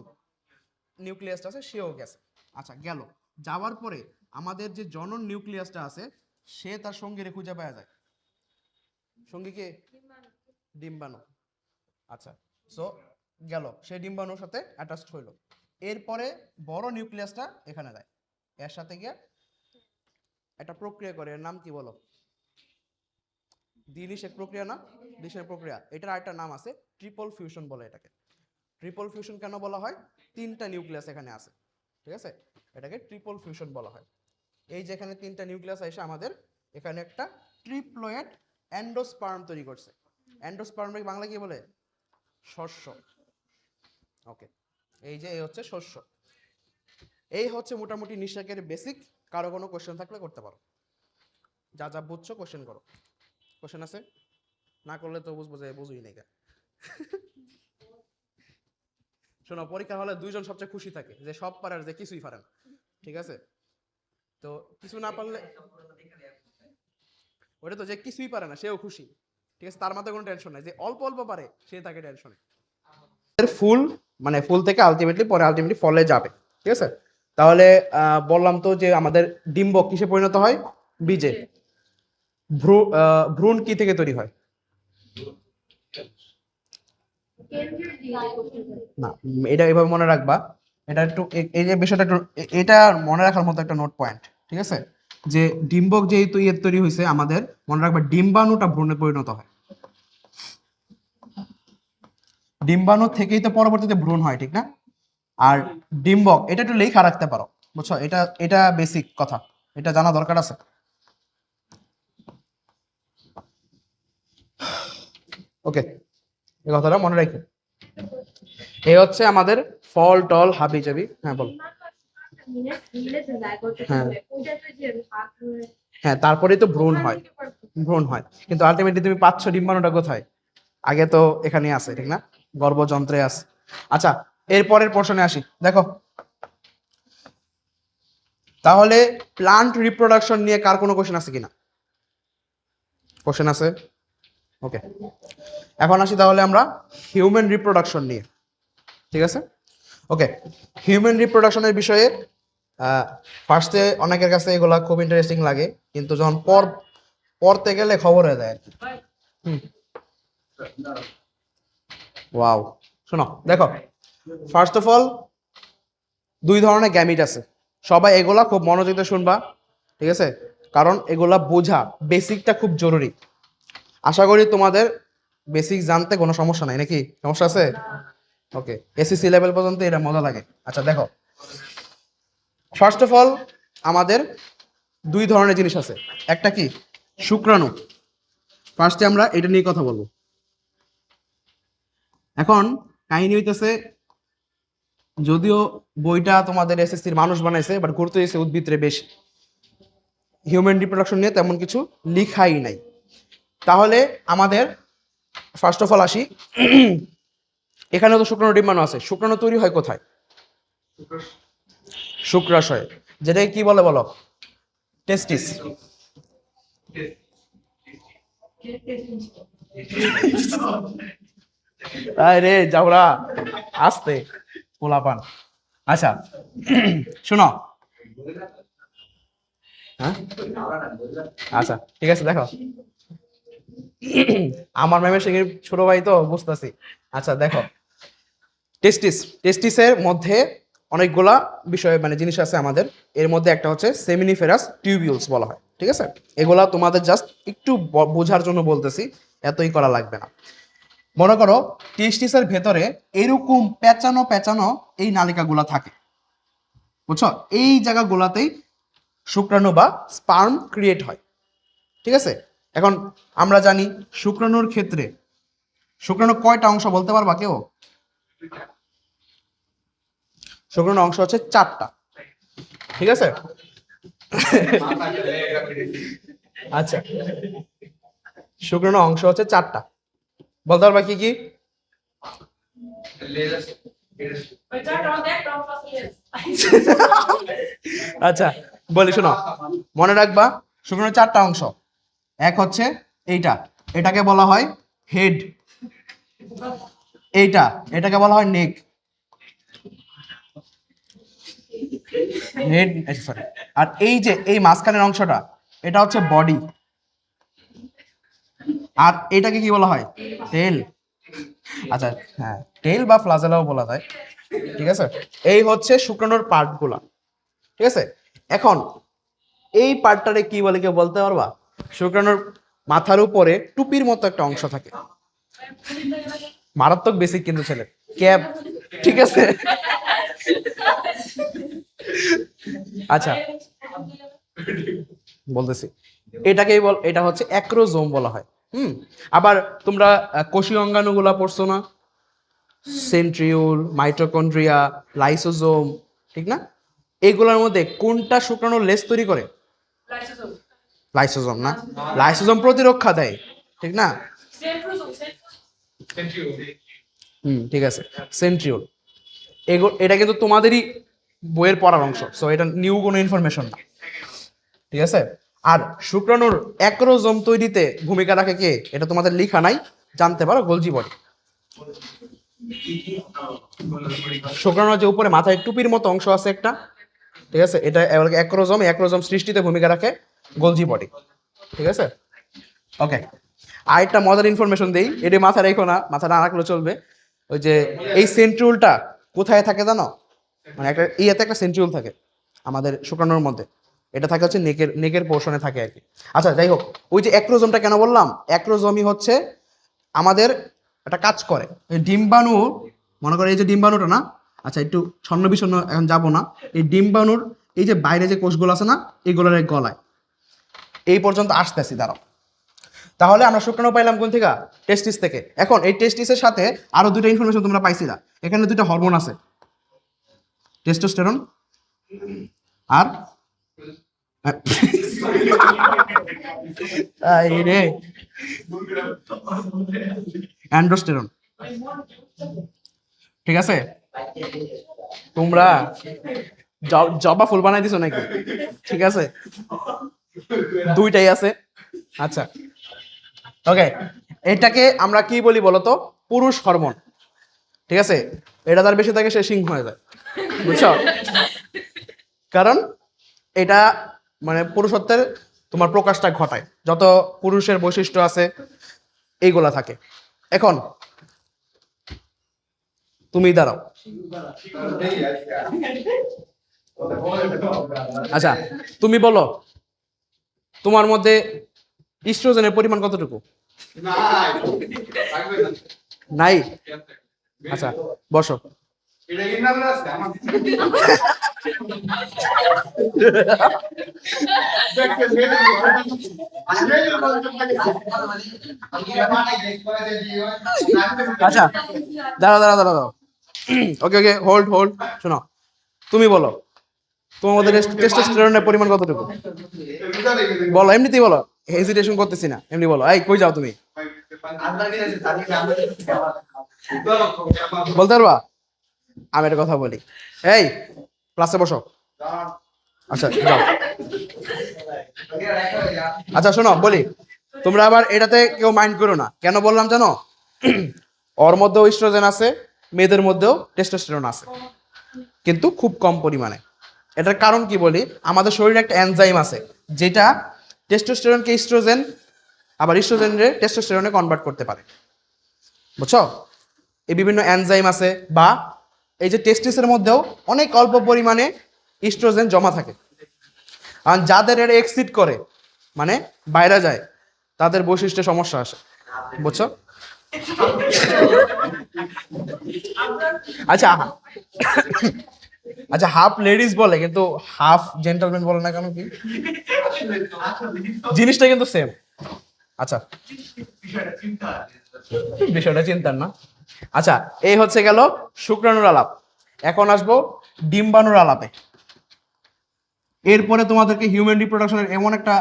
Speaker 1: নিউক্লিয়াসটা আছে সেও গেছে। আচ্ছা গেল, যাওয়ার পরে আমাদের যে জনন নিউক্লিয়াসটা আছে সে তার সঙ্গীরে খুঁজে পাওয়া যায়। সঙ্গীকে ডিম্বাণু। আচ্ছা, সো গেল, সে ডিম্বাণুর সাথে অ্যাটাচড হইলো। এরপরে বড় নিউক্লিয়াসটা এখানে যায়, এর সাথে গিয়ে একটা প্রক্রিয়া করে, এর নাম কি বলো? দ্বিনিষেক প্রক্রিয়া না? দ্বিনিষেক প্রক্রিয়া, এটার আরেকটা নাম আছে ট্রিপল ফিউশন বলে এটাকে। ট্রিপল ফিউশন কেন বলা হয়? তিনটা নিউক্লিয়াস এখানে আছে, ঠিক আছে, এটাকে ট্রিপল ফিউশন বলা হয়। এই যে এখানে তিনটা নিউক্লিয়াস এসে আমাদের এখানে একটা ট্রিপ্লয়েড এন্ডোস্পার্ম তৈরি করছে। এন্ডোস্পার্মকে বাংলা কি বলে? শস্য। ওকে, এই যে এই হচ্ছে শস্য। এই হচ্ছে মোটামুটি নিষেকের বেসিক। কারো কোনো কোশ্চেন থাকলে করতে পারো, যা যা বুঝছো কোশ্চেন করো। কোশ্চেন আছে? না করলে তো বুঝবো যে বুঝুই নাই। শোনো, পরীক্ষা হলে দুইজন সবচেয়ে খুশি থাকে, যে সব পারে আর যে কিছুই পারে না, ঠিক আছে? তো কিছু না পারলে ওটা তো যে কিছুই পারে না সেও খুশি, ঠিক আছে, তার মাথায় কোনো টেনশন নাই। যে অল্প অল্প পারে সে থাকে টেনশনে। ফুল মানে ফুল থেকে আলটিমেটলি পরে আলটিমেটলি ফলে যাবে, ঠিক আছে? তাহলে বললাম তো যে আমাদের ডিম্বক কিসে পরিণত হয়? বীজে। ভ্রূণ কি থেকে তৈরি হয়? না, এটা এভাবে মনে রাখবা। এটা একটু এই যে বিষয়টা একটু এটা মনে রাখার মতো একটা নোট পয়েন্ট, ঠিক আছে? যে ডিম্বক যেহেতু তৈরি হয়েছে আমাদের, মনে রাখবা ডিম্বাণুটা ভ্রূণে পরিণত হয়। ডিম্বাণু থেকেই তো পরবর্তীতে ভ্রূণ হয়, ঠিক না? আর ডিম্বক এটা একটু লেখা রাখতে পারো, বুঝছো? এটা এটা বেসিক কথা, এটা জানা দরকার আছে। ওকে, এই কথাটা মনে রাখো। এই হচ্ছে আমাদের ফল টল হাবি জাবি। হ্যাঁ বল। হ্যাঁ হ্যাঁ, তারপরেই তো ভ্রূণ হয়। ভ্রূণ হয়, কিন্তু আলটিমেটলি তুমি পাচ্ছ ডিম্বাণুটা কোথায়? আগে তো এখানে আছে, ঠিক না? গর্ভযন্ত্রে আছে। আচ্ছা, এরপরের পোর্শনে আসি, দেখো। তাহলে প্লান্ট রিপ্রোডাকশন নিয়ে কার কোনো কোশ্চেন আছে কিনা? কোশ্চেন আছে? ওকে, এখন আসি তাহলে আমরা হিউম্যান রিপ্রোডাকশন নিয়ে, ঠিক আছে? ওকে, হিউম্যান রিপ্রোডাকশনের বিষয়ে ফার্স্টে অনেকের কাছে এগুলা খুব ইন্টারেস্টিং লাগে, কিন্তু যখন পড়তে গেলে খবর হয়ে যায়। ওয়াও, শোনো দেখো, ফার্স্ট অফ অল দুই ধরনের গ্যামিট আছে। সবাই এগুলা খুব মনোযোগ দিয়ে শুনবা, ঠিক আছে? কারণ এগুলা বোঝা বেসিকটা খুব জরুরি। আশা করি তোমাদের বেসিক জানতে কোনো সমস্যা নাই, নাকি সমস্যা আছে? ওকে, এসএসসি লেভেল পর্যন্ত এটা মজা লাগে। আচ্ছা দেখো, ফার্স্ট অফ অল আমাদের দুই ধরনের জিনিস আছে। একটা কি? শুক্রাণু। ফার্স্টে আমরা এটা নিয়ে কথা বলবো। এখন কাহিনী হইতেছে, যদিও বইটা তোমাদের এসএসসির মানুষ বানাইছে, বাট গুরুত্ব দিয়েছে উদ্ভিদরে বেশি। হিউম্যান রিপ্রোডাকশন নিয়ে তেমন কিছু লিখাই নাই। তাহলে আমাদের ফার্স্ট অফ অল আসি, এখানে তো শুক্রাণু ডিম্বাণু আছে। শুক্রাণু তৈরি হয় কোথায়? শুক্রাশয়, যেটাকে কি বলে বলো? টেস্টিস। আরে যাওরা, আস্তে পোলাপান। আচ্ছা শোনো, হ্যাঁ আচ্ছা ঠিক আছে, দেখো আমার ম্যামের সঙ্গে ছোট ভাই তো বুঝতেছি। আচ্ছা দেখো, টেস্টিসের মধ্যে অনেকগুলা বিষয় মানে জিনিস আছে আমাদের। এর মধ্যে একটা হচ্ছে সেমিনিফেরাস টিউবিউলস বলা হয়, ঠিক আছে? এগুলা তোমাদের জাস্ট একটু বোঝার জন্য বলতেছি, এতই করা লাগবে না। মনে করো টেস্টিসের ভেতরে এরকম পেঁচানো পেঁচানো এই নালিকাগুলা থাকে, বুঝছো? এই জায়গাগুলাতেই শুক্রাণু বা স্পার্ম ক্রিয়েট হয়। ঠিক আছে, এখন আমরা জানি শুক্রাণুর ক্ষেত্রে শুক্রাণু কয়টা অংশ বলতে পারবা কেউ? শুক্রাণু অংশ হচ্ছে 4টা। ঠিক আছে, আচ্ছা, শুক্রাণু অংশ হচ্ছে 4টা, বলতে পারবা কি কি? আচ্ছা বলি, শোনো, মনে রাখবা শুক্রাণুর 4টা অংশ। এক হচ্ছে এইটা, এটাকে বলা হয় হেড। এটাকে বলা হয় নেক। Head, sorry. আর এই যে এই মাঝখানের অংশটা, এটা হচ্ছে বডি। আর এটাকে কি বলা হয়? টেল। আচ্ছা, হ্যাঁ, টেল বা ফ্লাজেলাও বলা যায়। ঠিক আছে, এই হচ্ছে শুক্রাণুর পার্টগুলা। ঠিক আছে, এখন এই পার্টটারে কি বলে কেউ বলতে পারবা? শুক্রাণুর মাথার উপরে টুপির মতো একটা অংশ থাকে, মারাত্মক বেসিক কিন্তু ছেলে, ক্যাপ। ঠিক আছে, আচ্ছা বলতেছি, এটা হচ্ছে অ্যাক্রোজোম বলা হয়। আবার তোমরা কোষীয় অঙ্গাণুগুলা পড়ছো না? সেন্ট্রিওল, মাইটোকন্ড্রিয়া, লাইসোজোম, ঠিক না? এগুলোর মধ্যে কোনটা শুক্রাণুর লেজ তৈরি করে? লাইসোজোম না? লাইসোজোম প্রতিরক্ষা দেয়, ঠিক না? ঠিক আছে, সেন্ট্রিওল। এটা কিন্তু তোমাদেরই বইয়ের পড়ার অংশ, সো এটা নিউ কোনো ইনফরমেশন না। ঠিক আছে, আর শুক্রাণুর অ্যাক্রোজোম তৈরিতে ভূমিকা রাখে কে? এটা তোমাদের লেখা নাই, জানতে পারো গোলজি বডি। শুক্রাণুর যে উপরে মাথায় টুপির মতো অংশ আছে একটা, ঠিক আছে, এটা অ্যাক্রোজোম সৃষ্টিতে ভূমিকা রাখে গোলজি বডি। ঠিক আছে, ওকে। আরেকটা মজার ইনফরমেশন দেই, এটা মাথা রেখো না, মাথা না রাখলেও চলবে। ওই যে এই সেন্ট্রিওলটা কোথায় থাকে জানো? মানে একটা ইয়াতে একটা সেন্ট্রিওল থাকে আমাদের শুক্রাণুর মধ্যে, এটা থাকে হচ্ছে নেকের পোর্শনে থাকে আর কি। আচ্ছা যাই হোক, ওই যে অ্যাক্রোজোমটা কেন বললাম? অ্যাক্রোজোমই হচ্ছে আমাদের একটা কাজ করে ডিম্বাণু। মনে করো এই যে ডিম্বাণুটা না, আচ্ছা একটু ছন্ন বিছন্ন এখন যাবো না, এই ডিম্বাণুর এই যে বাইরে যে কোষগুলো আছে না, এগুলোর গলায় এই পর্যন্ত আসতেছি, দাঁড়াও। তাহলে আমরা শুক্রাণু পাইলাম কোন থেকে? টেস্টিস থেকে। এখন এই টেস্টিসের সাথে আরো দুটো ইনফরমেশন তোমরা পাইছিলা, এখানে দুটো হরমোন আছে, টেস্টোস্টেরন আর অ্যান্ড্রোস্টেরন। ঠিক আছে, তোমরা জবা ফুল বানাই দিছো নাকি? ঠিক আছে, দুইটাই আছে। আচ্ছা ওকে, এটাকে আমরা কি বলি বলতো? পুরুষ হরমোন। ঠিক আছে, এটা তার বেশি থাকে সে সিংহ হয়ে যায়, বুঝছো? কারণ এটা মানে পুরুষত্বের তোমার প্রকাশটা ঘটায়, যত পুরুষের বৈশিষ্ট্য আছে এইগুলা থাকে। এখন তুমি দাঁড়াও, আচ্ছা তুমি বলো তোমার মধ্যে ইস্ট্রোজেনের পরিমাণ কতটুকু? নাই? আচ্ছা বসো। আচ্ছা দাঁড়াও দাঁড়াও দাঁড়াও দাঁড়াও, ওকে ওকে, হোল্ড হোল্ড, শোনো, তুমি বলো তোমার মধ্যে টেস্টোস্টেরনের পরিমাণ কতটুকু? বলো, এমনিতেই বলো, হেজিটেশন করতেছি না, এমনি বলো। এই কই যাও তুমি? বলতে পারবা? আমি একটা কথা বলি, এই ক্লাসে বসো। আচ্ছা যাও। আচ্ছা শোনো বলি, তোমরা আবার এটাতে কেউ মাইন্ড করো না, কেন বললাম জানো? ওর মধ্যেও ইস্ট্রোজেন আছে, মেয়েদের মধ্যেও টেস্টোস্টেরন আছে, কিন্তু খুব কম পরিমাণে। এটার কারণ কি বলি, আমাদের শরীরে একটা এনজাইম আছে যেটা টেস্টোস্টেরনকে ইস্ট্রোজেন, আবার ইস্ট্রোজেনরে টেস্টোস্টেরনে কনভার্ট করতে পারে, বুঝছো? এই বিভিন্ন এনজাইম আছে, বা এই যে টেস্টিসের মধ্যেও অনেক অল্প পরিমাণে ইস্ট্রোজেন জমা থাকে, আর যাদের এটা এক্সিড করে মানে বাইরে যায়, তাদের বৈশিষ্ট্যে সমস্যা আসে, বুঝছো? আচ্ছা আচ্ছা হাফ লেডিস বলে কিন্তু হাফ জেন্টলম্যান বলে না কেন কি? জিনিসটা কিন্তু সেম। আচ্ছা বিষয়টা চিন্তার না। আচ্ছা এই হচ্ছে গেল শুক্রাণুর আলাপ। এখন আসবো ডিম্বাণুর আলাপে। এরপরে তোমাদেরকে হিউম্যান রিপ্রোডাকশনের এমন একটা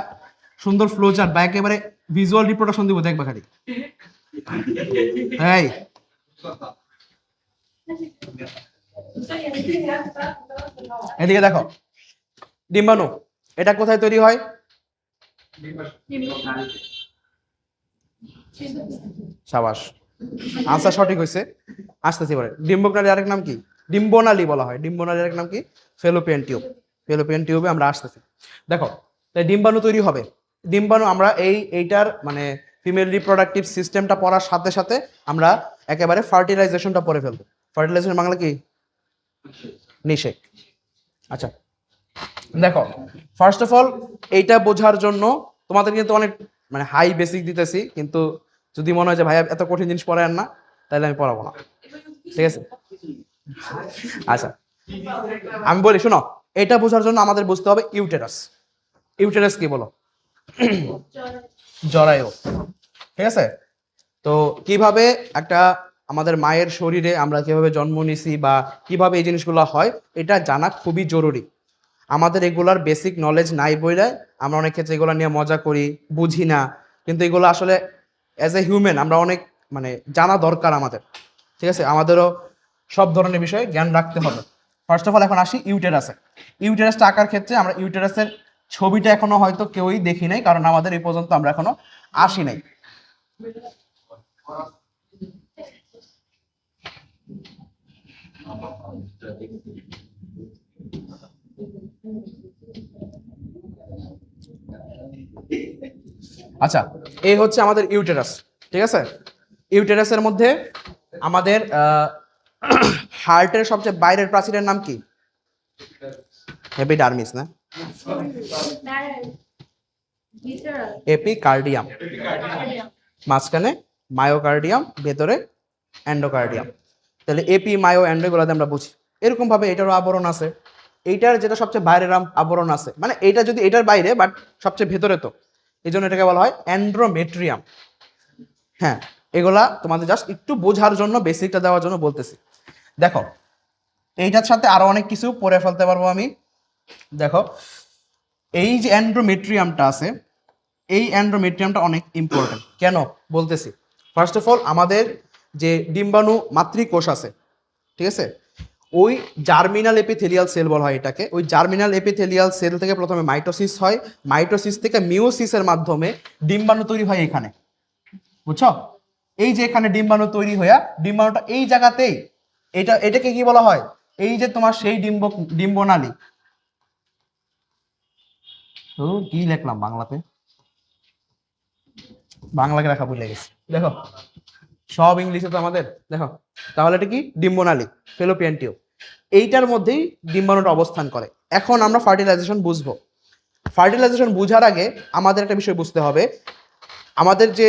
Speaker 1: সুন্দর ফ্লো চার্ট বা একেবারে ভিজুয়াল রিপ্রোডাকশন দিব, দেখবা খালি। এই এদিকে দেখো, ডিম্বাণু এটা কোথায় তৈরি হয়? সাবাস, আনসার সঠিক হয়েছে। আসতেছি পরে। ডিম্বকনালীর আরেক নাম কি? ডিম্বনালী বলা হয়। ডিম্বনালীর আরেক নাম কি? Fallopian tube. ফেলোপিয়ান টিউবে আমরা আসতেছি। দেখো তাই ডিম্বাণু তৈরি হবে। ডিম্বাণু আমরা এইটার মানে ফিমেল রিপ্রোডাক্টিভ সিস্টেমটা পড়ার সাথে সাথে আমরা একেবারে ফার্টিলাইজেশনটা পড়ে ফেলবো। ফার্টিলাইজেশন বাংলা কি? নিষেক। আচ্ছা দেখো ফার্স্ট অফ অল এইটা বোঝার জন্য তোমাদের কিন্তু অনেক মানে হাই বেসিক দিতেছি, কিন্তু যদি মনে হয় যে ভাইয়া এত কঠিন জিনিস পড়ায় না, তাহলে আমি পড়াবো না, ঠিক আছে? আচ্ছা আমি বলি শোনো, এটা বোঝার জন্য আমাদের বুঝতে হবে ইউটেরাস। ইউটেরাস কি বলো? জরায়ু, ঠিক আছে? তো কিভাবে একটা আমাদের মায়ের শরীরে আমরা কিভাবে জন্ম নিছি বা কিভাবে এই জিনিসগুলো হয় এটা জানা খুবই জরুরি। আমাদের এগুলার বেসিক নলেজ নাই বইলে আমরা অনেক ক্ষেত্রে এগুলো নিয়ে মজা করি, বুঝি না, কিন্তু এগুলো আসলে অ্যাজ এ হিউম্যান আমরা অনেক মানে জানা দরকার আমাদের, ঠিক আছে? আমাদেরও সব ধরনের বিষয়ে জ্ঞান রাখতে হবে। ফার্স্ট অফ অল এখন আসি ইউটেরাসে। ইউটেরাসটা আঁকার ক্ষেত্রে আমরা ইউটেরাসের ছবিটা এখনো হয়তো কেউই দেখি নাই, কারণ আমাদের এই পর্যন্ত আমরা এখনো আসি নাই। আচ্ছা এই হচ্ছে আমাদের ইউটেরাস, ঠিক আছে? ইউটেরাসের মধ্যে আমাদের হার্টের সবচেয়ে বাইরের প্রাচীরের নাম কি? এপিডার্মিস না? এপিকার্ডিয়াম। মাঝখানে মায়োকার্ডিয়াম, ভেতরে এন্ডোকার্ডিয়াম। তাহলে এপি মায়ো এন্ডো এগুলোতে আমরা বুঝি। এরকম ভাবে এটারও আবরণ আছে। এইটার যেটা সবচেয়ে বাইরের আবরণ আছে, মানে এইটা যদি এটার বাইরে বাট সবচেয়ে ভেতরে, তো এই জন্য এটাকে বলা হয় অ্যান্ড্রোমেট্রিয়াম। হ্যাঁ এগুলা তোমাদের জাস্ট একটু বোঝার জন্য, বেসিকটা দেওয়ার জন্য বলতেছি। দেখো এইটার সাথে আরো অনেক কিছু পড়ে ফেলতে পারবো আমি। দেখো এই যে অ্যান্ড্রোমেট্রিয়ামটা আছে, এই অ্যান্ড্রোমেট্রিয়ামটা অনেক ইম্পর্টেন্ট। কেন বলতেছি? ফার্স্ট অফ অল আমাদের যে ডিম্বাণু মাতৃকোষ আছে, ঠিক আছে, ওই জার্মিনাল এপিথেলিয়াল সেল বলা হয় এটাকে। ওই জার্মিনাল এপিথেলিয়াল সেল থেকে প্রথমে মাইটোসিস হয়, মাইটোসিস থেকে মিওসিসের মাধ্যমে ডিম্বাণু তৈরি হয় এখানে, বুঝছো? এই যে এখানে ডিম্বাণু তৈরি হইয়া ডিম্বাণুটা এই জায়গাতেই, এটাকে কি বলা হয়? এই যে তোমার সেই ডিম্বনালী। তো কি লিখলাম বাংলাতে, বাংলাকে লেখা ভুলে গেছি। দেখো সব ইংলিশে তো আমাদের। দেখো তাহলে এটা কি? ডিম্বনালী, ফেলোপিয়ান টিউব। এইটার মধ্যেই ডিম্বাণুটা অবস্থান করে। এখন আমরা ফার্টিলাইজেশন বুঝবো। ফার্টিলাইজেশন বুঝার আগে আমাদের একটা বিষয় বুঝতে হবে। আমাদের যে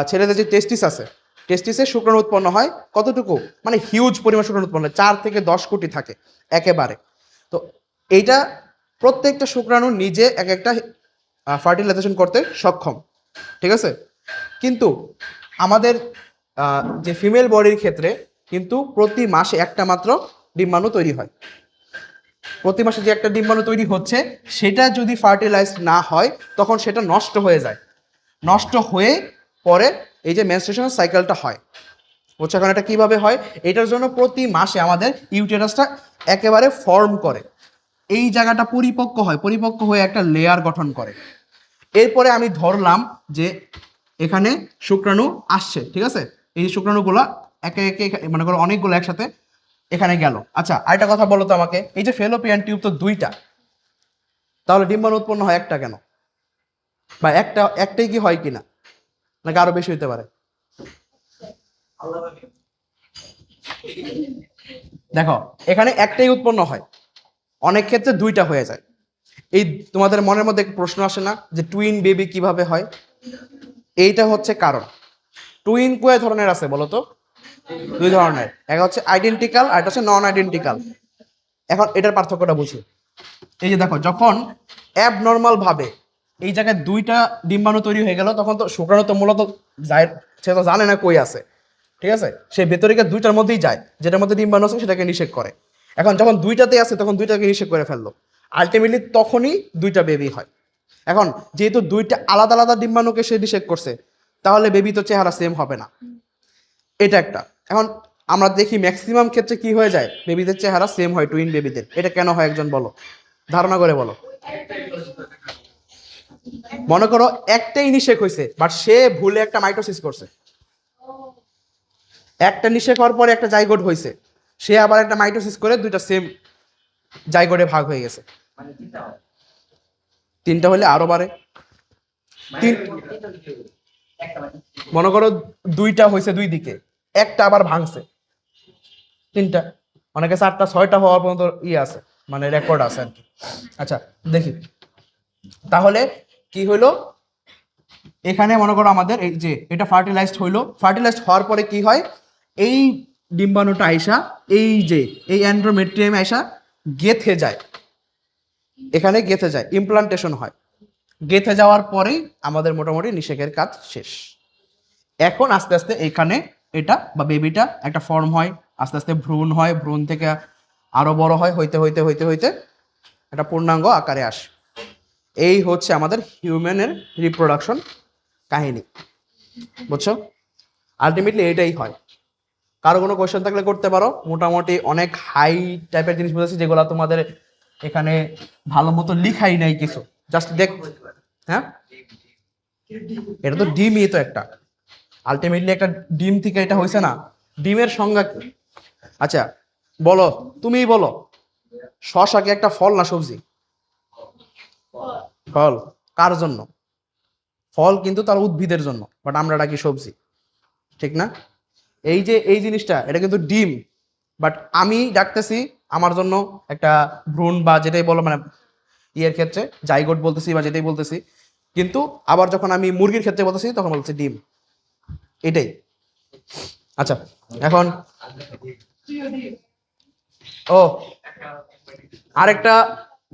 Speaker 1: ছেলেদের যে টেস্টিস আছে, টেস্টিসে শুক্রাণু উৎপন্ন হয় কতটুকু? মানে হিউজ পরিমাণ শুক্রাণু উৎপন্ন হয়, 4 থেকে 10 কোটি থাকে একেবারে। তো এইটা প্রত্যেকটা শুক্রাণু নিজে এক একটা ফার্টিলাইজেশন করতে সক্ষম, ঠিক আছে? কিন্তু আমাদের যে ফিমেল বডির ক্ষেত্রে কিন্তু প্রতি মাসে একটা মাত্র ডিম্বাণু তৈরি হয়। প্রতি মাসে যে একটা ডিম্বাণু তৈরি হচ্ছে সেটা যদি ফার্টিলাইজড না হয় তখন সেটা নষ্ট হয়ে যায়। নষ্ট হয়ে পরে এই যে মেনস্ট্রুয়েশন সাইকেলটা হয়, বুঝছো? এখন এটা কিভাবে হয়? এটার জন্য প্রতি মাসে আমাদের ইউটেরাসটা একেবারে ফর্ম করে, এই জায়গাটা পরিপক্ক হয়, পরিপক্ক হয়ে একটা লেয়ার গঠন করে। এরপরে আমি ধরলাম যে এখানে শুক্রাণু আসছে, ঠিক আছে? এই শুক্রাণুগুলো একে একে মনে করো অনেকগুলো একসাথে এখানে গেল। আচ্ছা আরেকটা কথা বলো তো আমাকে, এই যে ফেলোপিয়ান টিউব তো দুইটা, তাহলে ডিম্বাণু উৎপন্ন হয় একটা কেন? বা একটাই কি হয় কিনা, নাকি আরো বেশি হইতে পারে? দেখো এখানে একটাই উৎপন্ন হয়, অনেক ক্ষেত্রে দুইটা হয়ে যায়। এই তোমাদের মনের মধ্যে প্রশ্ন আসে না যে টুইন বেবি কিভাবে হয়? এইটা হচ্ছে কারণ। টুইন কয় ধরনের আছে বলো তো? দুই ধরনের, একটা হচ্ছে আইডেন্টিক্যাল আর একটা হচ্ছে নন আইডেন্টিক্যাল। এখন এটার পার্থক্যটা বুঝি। এই যে দেখো, যখন অ্যাবনর্মাল ভাবে এই জায়গায় দুইটা ডিম্বাণু তৈরি হয়ে গেল, তখন তো শুক্রাণু তো মূলত যায়, সে তো জানে না কই আছে, ঠিক আছে, সে ভেতরে গিয়ে দুইটার মধ্যেই যায়, যেটার মধ্যে ডিম্বাণু আছে সেটাকে নিষেধ করে। এখন যখন দুইটাতে আছে তখন দুইটাকে নিষেধ করে ফেললো, আলটিমেটলি তখনই দুইটা বেবি হয়। এখন যেহেতু দুইটা আলাদা আলাদা ডিম্বাণুকে সে নিষেধ করছে, তাহলে বেবি তো চেহারা সেম হবে না, এটা একটা। এখন আমরা দেখি ম্যাক্সিমাম ক্ষেত্রে কি হয়ে যায়, বেবিদের চেহারা সেম হয়, টুইন বেবিদের। এটা কেন হয় একজন বলো, ধারণা করে বলো। মনে করো একটাই নিষেক হয়েছে, বাট সে ভুলে একটা মাইটোসিস করছে, একটা নিষেক হওয়ার পরে একটা জাইগোট হয়েছে, সে আবার একটা মাইটোসিস করে দুইটা সেম জাইগোটে ভাগ হয়ে গেছে। তিনটা হলে আরো বাড়ে। মনে করো দুইটা হয়েছে দুই দিকে, একটা আবার ভাঙছে, তিনটা, অনেকে 4টা 6টা হওয়ার পর্যন্ত আছে, মানে রেকর্ড আছে আর কি। আচ্ছা দেখি তাহলে কি হইলো, এখানে মনে করো আমাদের এই যে এটা ফার্টিলাইজড হইলো, ফার্টিলাইজড হওয়ার পরে কি হয়, এই ডিম্বাণুটা আইসা এই যে এই এন্ডোমেট্রিয়ামে আইসা গেথে যায়, এখানে গেথে যায়, ইমপ্লান্টেশন হয়। গেথে যাওয়ার পরেই আমাদের মোটামুটি নিষেকের কাজ শেষ। এখন আস্তে আস্তে এখানে এটা বা বেবিটা একটা ফর্ম হয়, আস্তে আস্তে ভ্রূণ হয়, ভ্রূণ থেকে আরো বড় হয়, হইতে হইতে হইতে হইতে একটা পূর্ণাঙ্গ আকারে আসে। এই হচ্ছে আমাদের হিউম্যানের রিপ্রোডাকশন কাহিনী, বুঝছো? আলটিমেটলি এটাই হয়। কারো কোনো কোয়েশ্চেন থাকলে করতে পারো। মোটামুটি অনেক হাই টাইপের জিনিস বুঝেছি, যেগুলো তোমাদের এখানে ভালো মতো লিখাই নাই কিছু, জাস্ট দেখ। হ্যাঁ, এটা তো ডিমই তো একটা, আলটিমেটলি একটা ডিম থেকে এটা হয়েছে না। ডিমের সংজ্ঞা কি? আচ্ছা বলো, তুমিই বলো, শসা কি একটা ফল না সবজি? ফল। কার জন্য? ফল কিন্তু তার উদ্ভিদের জন্য, বাট আমরা ডাকি সবজি, ঠিক না? এই যে এই জিনিসটা, এটা কিন্তু ডিম, বাট আমি ডাকতেছি আমার জন্য একটা ভ্রূণ বা যেটাই বলো, মানে ইয়ের ক্ষেত্রে জাইগোট বলতেছি বা যেটাই বলতেছি, কিন্তু আবার যখন আমি মুরগির ক্ষেত্রে বলতেছি তখন বলতেছি ডিম, এটাই। আচ্ছা এখন ও আরেকটা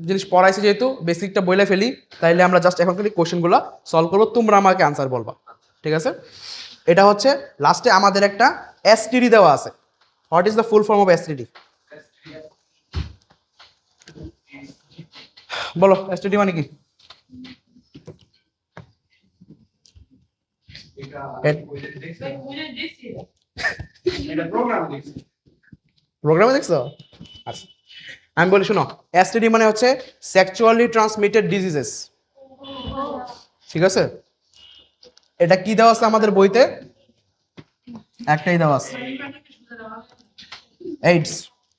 Speaker 1: জিনিস পড়াইছি, যেহেতু বেসিকটা বইলে ফেলি, তাইলে আমরা জাস্ট এখন খালি কোশ্চেনগুলো সলভ করবো, তোমরা আমাকে আনসার বলবা, ঠিক আছে? এটা হচ্ছে লাস্টে আমাদের একটা এসটিডি দেওয়া আছে। What is the full form of STD? বলো, এসটিডি মানে কি? প্রোগ্রামে দেখছো? আচ্ছা আমি বলি শোনো, এসটিডি মানে হচ্ছে সেক্সুয়ালি ট্রান্সমিটেড ডিজিজেস, ঠিক আছে? এটা কি দেওয়া আছে আমাদের বইতে? একটাই দেওয়া আছে, এইডস।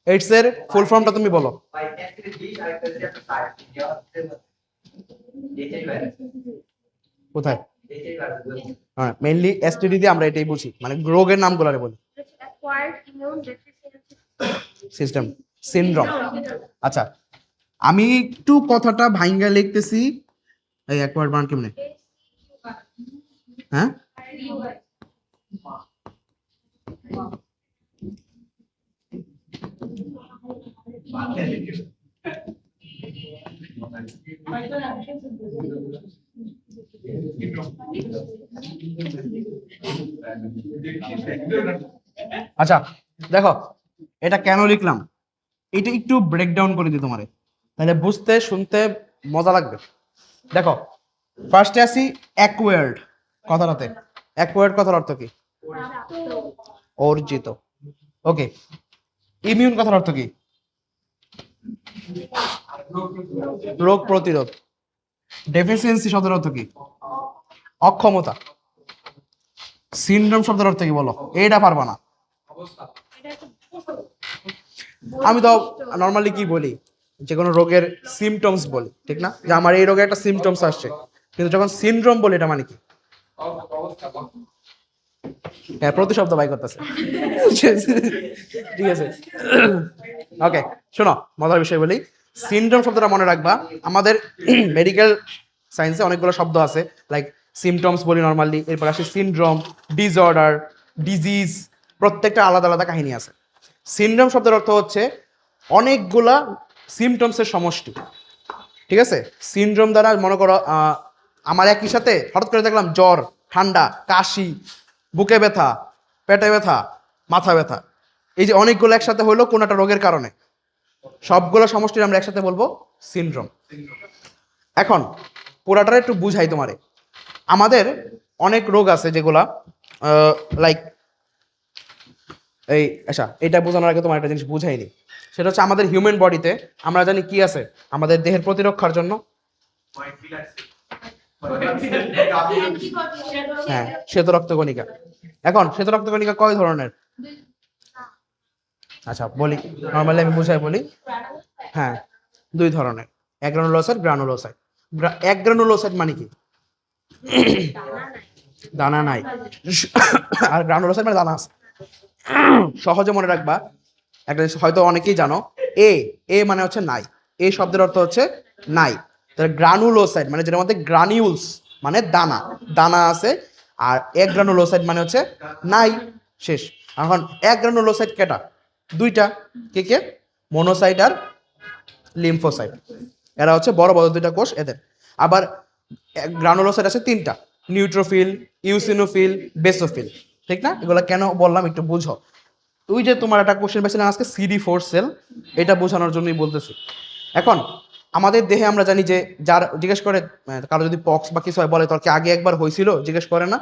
Speaker 1: এইডস এর ফুল ফর্মটা তুমি বলো। কোথায়? হ্যাঁ, মেইনলি এসটিডি দিয়ে আমরা এটাই বুঝি, মানে রোগের নামগুলো বলি। System, syndrome. আচ্ছা আমি একটু কথাটা ভাইঙ্গা লিখতেছি, এই অ্যাকোয়ার্ড বানান কেমনে? হ্যাঁ, আচ্ছা দেখো এটা কেন লিখলাম, এটা একটু ব্রেকডাউন করে দিই তোমারে, তাহলে বুঝতে শুনতে মজা লাগবে। দেখো ফার্স্টে আসি অ্যাকোয়ার্ড কথাটাতে। অ্যাকোয়ার্ড কথার অর্থ কি? অর্জিত। ওকে, ইমিউন কথার অর্থ কি? রোগ প্রতিরোধ। ডেফিসিয়েন্সি শব্দের অর্থ কি? অক্ষমতা। সিনড্রোম শব্দের অর্থ কি বলো? এইটা পারবা না। আমি তো নর্মালি কি বলি, যে কোনো রোগের সিমটমস বলি, ঠিক না? যে আমার এই রোগে একটা সিমটমস আসছে, কিন্তু যখন সিনড্রোম বলি এটা মানে কি? হ্যাঁ, প্রতিশব্দ বাই করতেছে, ঠিক আছে? ওকে শোনো, মজার বিষয় বলি, সিনড্রোম শব্দটা মনে রাখবা। আমাদের মেডিকেল সায়েন্সে অনেকগুলো শব্দ আছে, লাইক সিমটমস বলি নর্মালি, এরপর আসে সিনড্রোম, ডিসঅর্ডার, ডিজিজ, প্রত্যেকটা আলাদা আলাদা কাহিনী আছে। সিনড্রোম শব্দের অর্থ হচ্ছে অনেকগুলা সিমটমসের সমষ্টি, ঠিক আছে? সিনড্রোম দ্বারা মনে করো আমার একই সাথে হঠাৎ করে দেখলাম জ্বর, ঠান্ডা, কাশি, বুকে ব্যথা, পেটে ব্যথা, মাথা ব্যথা, এই যে অনেকগুলো একসাথে হলো কোনো একটা রোগের কারণে, সবগুলো সমষ্টি আমরা একসাথে বলবো সিনড্রোম। এখন পুরাটা একটু বুঝাই তোমারে। আমাদের অনেক রোগ আছে যেগুলা লাইক এই, আচ্ছা এটা বোঝানোর আগে তোমার একটা জিনিস বুঝাইনি, সেটা হচ্ছে আমাদের হিউম্যান বডিতে আমরা জানি কি আছে আমাদের দেহের প্রতিরক্ষার জন্য। হ্যাঁ, শ্বেত রক্তকণিকা। এখন শ্বেত রক্তকণিকা কয় ধরনের? আচ্ছা বলি, নর্মালি আমি বুঝাই বলি। হ্যাঁ, 2 ধরনের, অ্যাগ্রানুলোসাইট, গ্রানুলোসাইট। অ্যাগ্রানুলোসাইট মানে কি? দানা নাই। আর গ্রানুলোসাইট মানে দানা আছে। সহজে মনে রাখবা একটা জিনিস, হয়তো অনেকেই জানো, এ এ মানে হচ্ছে নাই, এ শব্দের অর্থ হচ্ছে নাই। তাহলে গ্রানুলোসাইট মানে যেটার মধ্যে গ্রানিউলস মানে দানা, দানা আছে। আর অ্যাগ্রানুলোসাইট মানে হচ্ছে নাই, শেষ। এখন অ্যাগ্রানুলোসাইট কেটা? 2টা। কে কে? মনোসাইট আর লিম্ফোসাইট। এরা হচ্ছে বড় বড় 2টা কোষ এদের। আবার গ্রানুলোসাইট আছে 3টা, নিউট্রোফিল, ইউসিনোফিল, বেসোফিল। ঠিক না? এগুলো কেন বললাম একটু বুঝো। তুই যে তোমার একটা কোশ্চেন পেয়েছিলেন আজকে CD4 সেল, এটা বোঝানোর জন্যই বলতেছি। এখন আমাদের দেহে আমরা জানি যে যার জিজ্ঞেস করে কারো যদি পক্স বা কিছু হয়, বলে তোর কি আগে একবার হয়েছিল, জিজ্ঞেস করে না?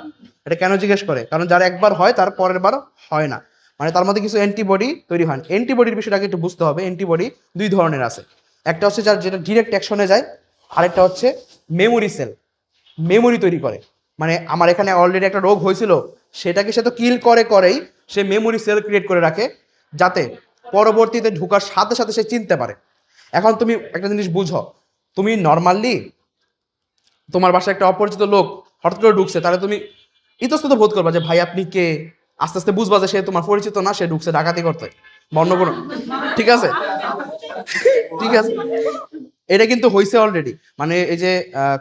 Speaker 1: এটা কেন জিজ্ঞেস করে? কারণ যার একবার হয় তার পরের বার হয় না, মানে তার মধ্যে কিছু অ্যান্টিবডি তৈরি হয়। অ্যান্টিবডির বিষয়টাকে একটু বুঝতে হবে। অ্যান্টিবডি 2 ধরনের আছে, একটা হচ্ছে যার যেটা ডিরেক্ট অ্যাকশনে যায়, আরেকটা হচ্ছে মেমোরি সেল, মেমোরি তৈরি করে। মানে আমার এখানে অলরেডি একটা রোগ হয়েছিল, সেটাকে সে তো কিল করেই সে মেমোরি সেল ক্রিয়েট করে রাখে, যাতে পরবর্তীতে ঢোকার সাথে সাথে সে চিনতে পারে। এখন তুমি একটা জিনিস বুঝো, তুমি নর্মালি তোমার বাসায় একটা অপরিচিত লোক হঠাৎ করে ঢুকছে, তাহলে তুমি ইতস্তত বোধ করবা যে ভাই আপনি কে। আস্তে আস্তে বুঝবা যে সে তোমার পরিচিত না, সে ঢুকছে ডাকাতি করতে বা অন্য কোনো। ঠিক আছে, ঠিক আছে, এটা কিন্তু হয়েছে অলরেডি। মানে এই যে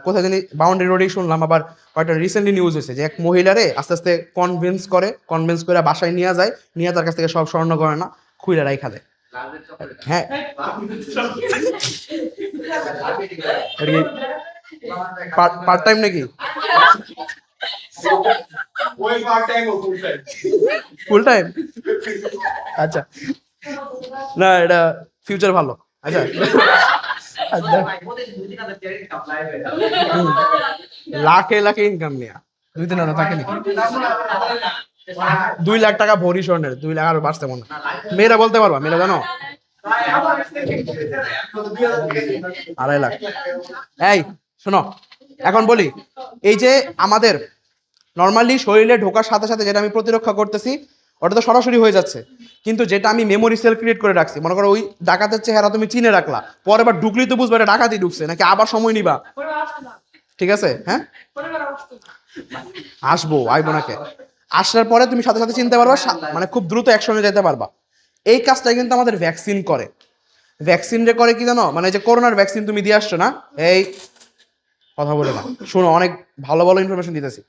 Speaker 1: কোথায় জানি বাউন্ডারি রোডেই শুনলাম, আবার কয়েকটা রিসেন্টলি নিউজ হয়েছে যে এক মহিলারে আস্তে আস্তে কনভিন্স করে বাসায় নিয়ে যায়, নিয়ে তার কাছ থেকে সব স্বর্ণ গয়না খুইলা রাইখা দেয়। হ্যাঁ, পার্ট টাইম নাকি? Full time? আচ্ছা, না এটা ফিউচার ভালো। আচ্ছা, লাখে লাখে ইনকাম নিয়ে 2-3 হাজার থাকে নাকি? 2 লাখ টাকা ভরি স্বর্ণের, 2 লাখ আরো বাড়ছে মনে। মেয়েরা বলতে পারবা, মেয়েরা জানো? 2.5 লাখ। এই শোনো, এখন বলি, এই যে আমাদের নর্মালি শরীরে ঢোকার সাথে সাথে যেটা আমি প্রতিরক্ষা করতেছি ওটা তো সরাসরি হয়ে যাচ্ছে, কিন্তু যেটা আমি মেমোরি সেল ক্রিয়েট করে রাখছি, মনে করো ওই ডাকাতের চেহারা তুমি চিনে রাখলা, পরে আবার ঢুকলেই তো বুঝবে এটা ডাকাতি ঢুকছে নাকি আবার সময় নিবা। ঠিক আছে, হ্যাঁ আসবো, আইবো নাকে। আসার পরে তুমি সাথে সাথে চিনতে পারবা, মানে খুব দ্রুত অ্যাকশনে যেতে পারবা। এই কাজটাই কিন্তু আমাদের ভ্যাকসিন করে। ভ্যাকসিন যে করে কি জানো? মানে যে করোনার ভ্যাকসিন তুমি দিয়ে আসছো না, এই কথা বলে না, শোনো, অনেক ভালো ভালো ইনফরমেশন দিতেছি।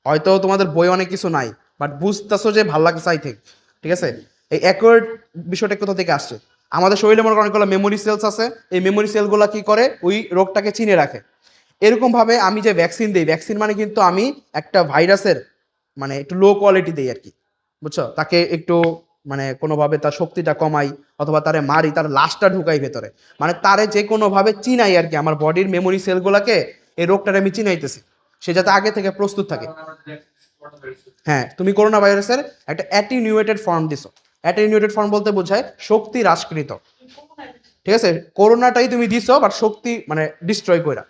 Speaker 1: হয়তো তোমাদের বই অনেক কিছু নাই, বাট বুঝতেছো যে ভালো লাগছে আই থিঙ্ক। ঠিক আছে, এই অ্যাকোয়ার্ড বিষয়টা কোথা থেকে আসছে? আমাদের শরীরে মনে করো অনেকগুলো মেমোরি সেলস আছে, এই মেমোরি সেলগুলো কি করে? ওই রোগটাকে চিনে রাখে। এরকম ভাবে আমি যে ভ্যাকসিন দিই, ভ্যাকসিন মানে কিন্তু আমি একটা ভাইরাসের মানে একটু লো কোয়ালিটি দিই আর কি, বুঝছো? তাকে একটু মানে কোনোভাবে তার শক্তিটা কমাই, অথবা তারে মারি, তার লাশটা ঢুকাই ভেতরে, মানে তারে যে কোনোভাবে চিনাই আর কি। আমার বডির মেমোরি সেলগুলোকে এই রোগটারে আমি চিনাইতেছি, সে যাতে আগে থেকে প্রস্তুত থাকে। হ্যাঁ, তুমি করোনা ভাইরাসের একটা অ্যাটিনিউয়েটেড ফর্ম দিছো। অ্যাটিনিউয়েটেড ফর্ম বলতে বোঝায় শক্তি হ্রাসকৃত। ঠিক আছে, করোনাটাই তুমি দিছো বাট শক্তি মানে ডিস্ট্রয় কইরা।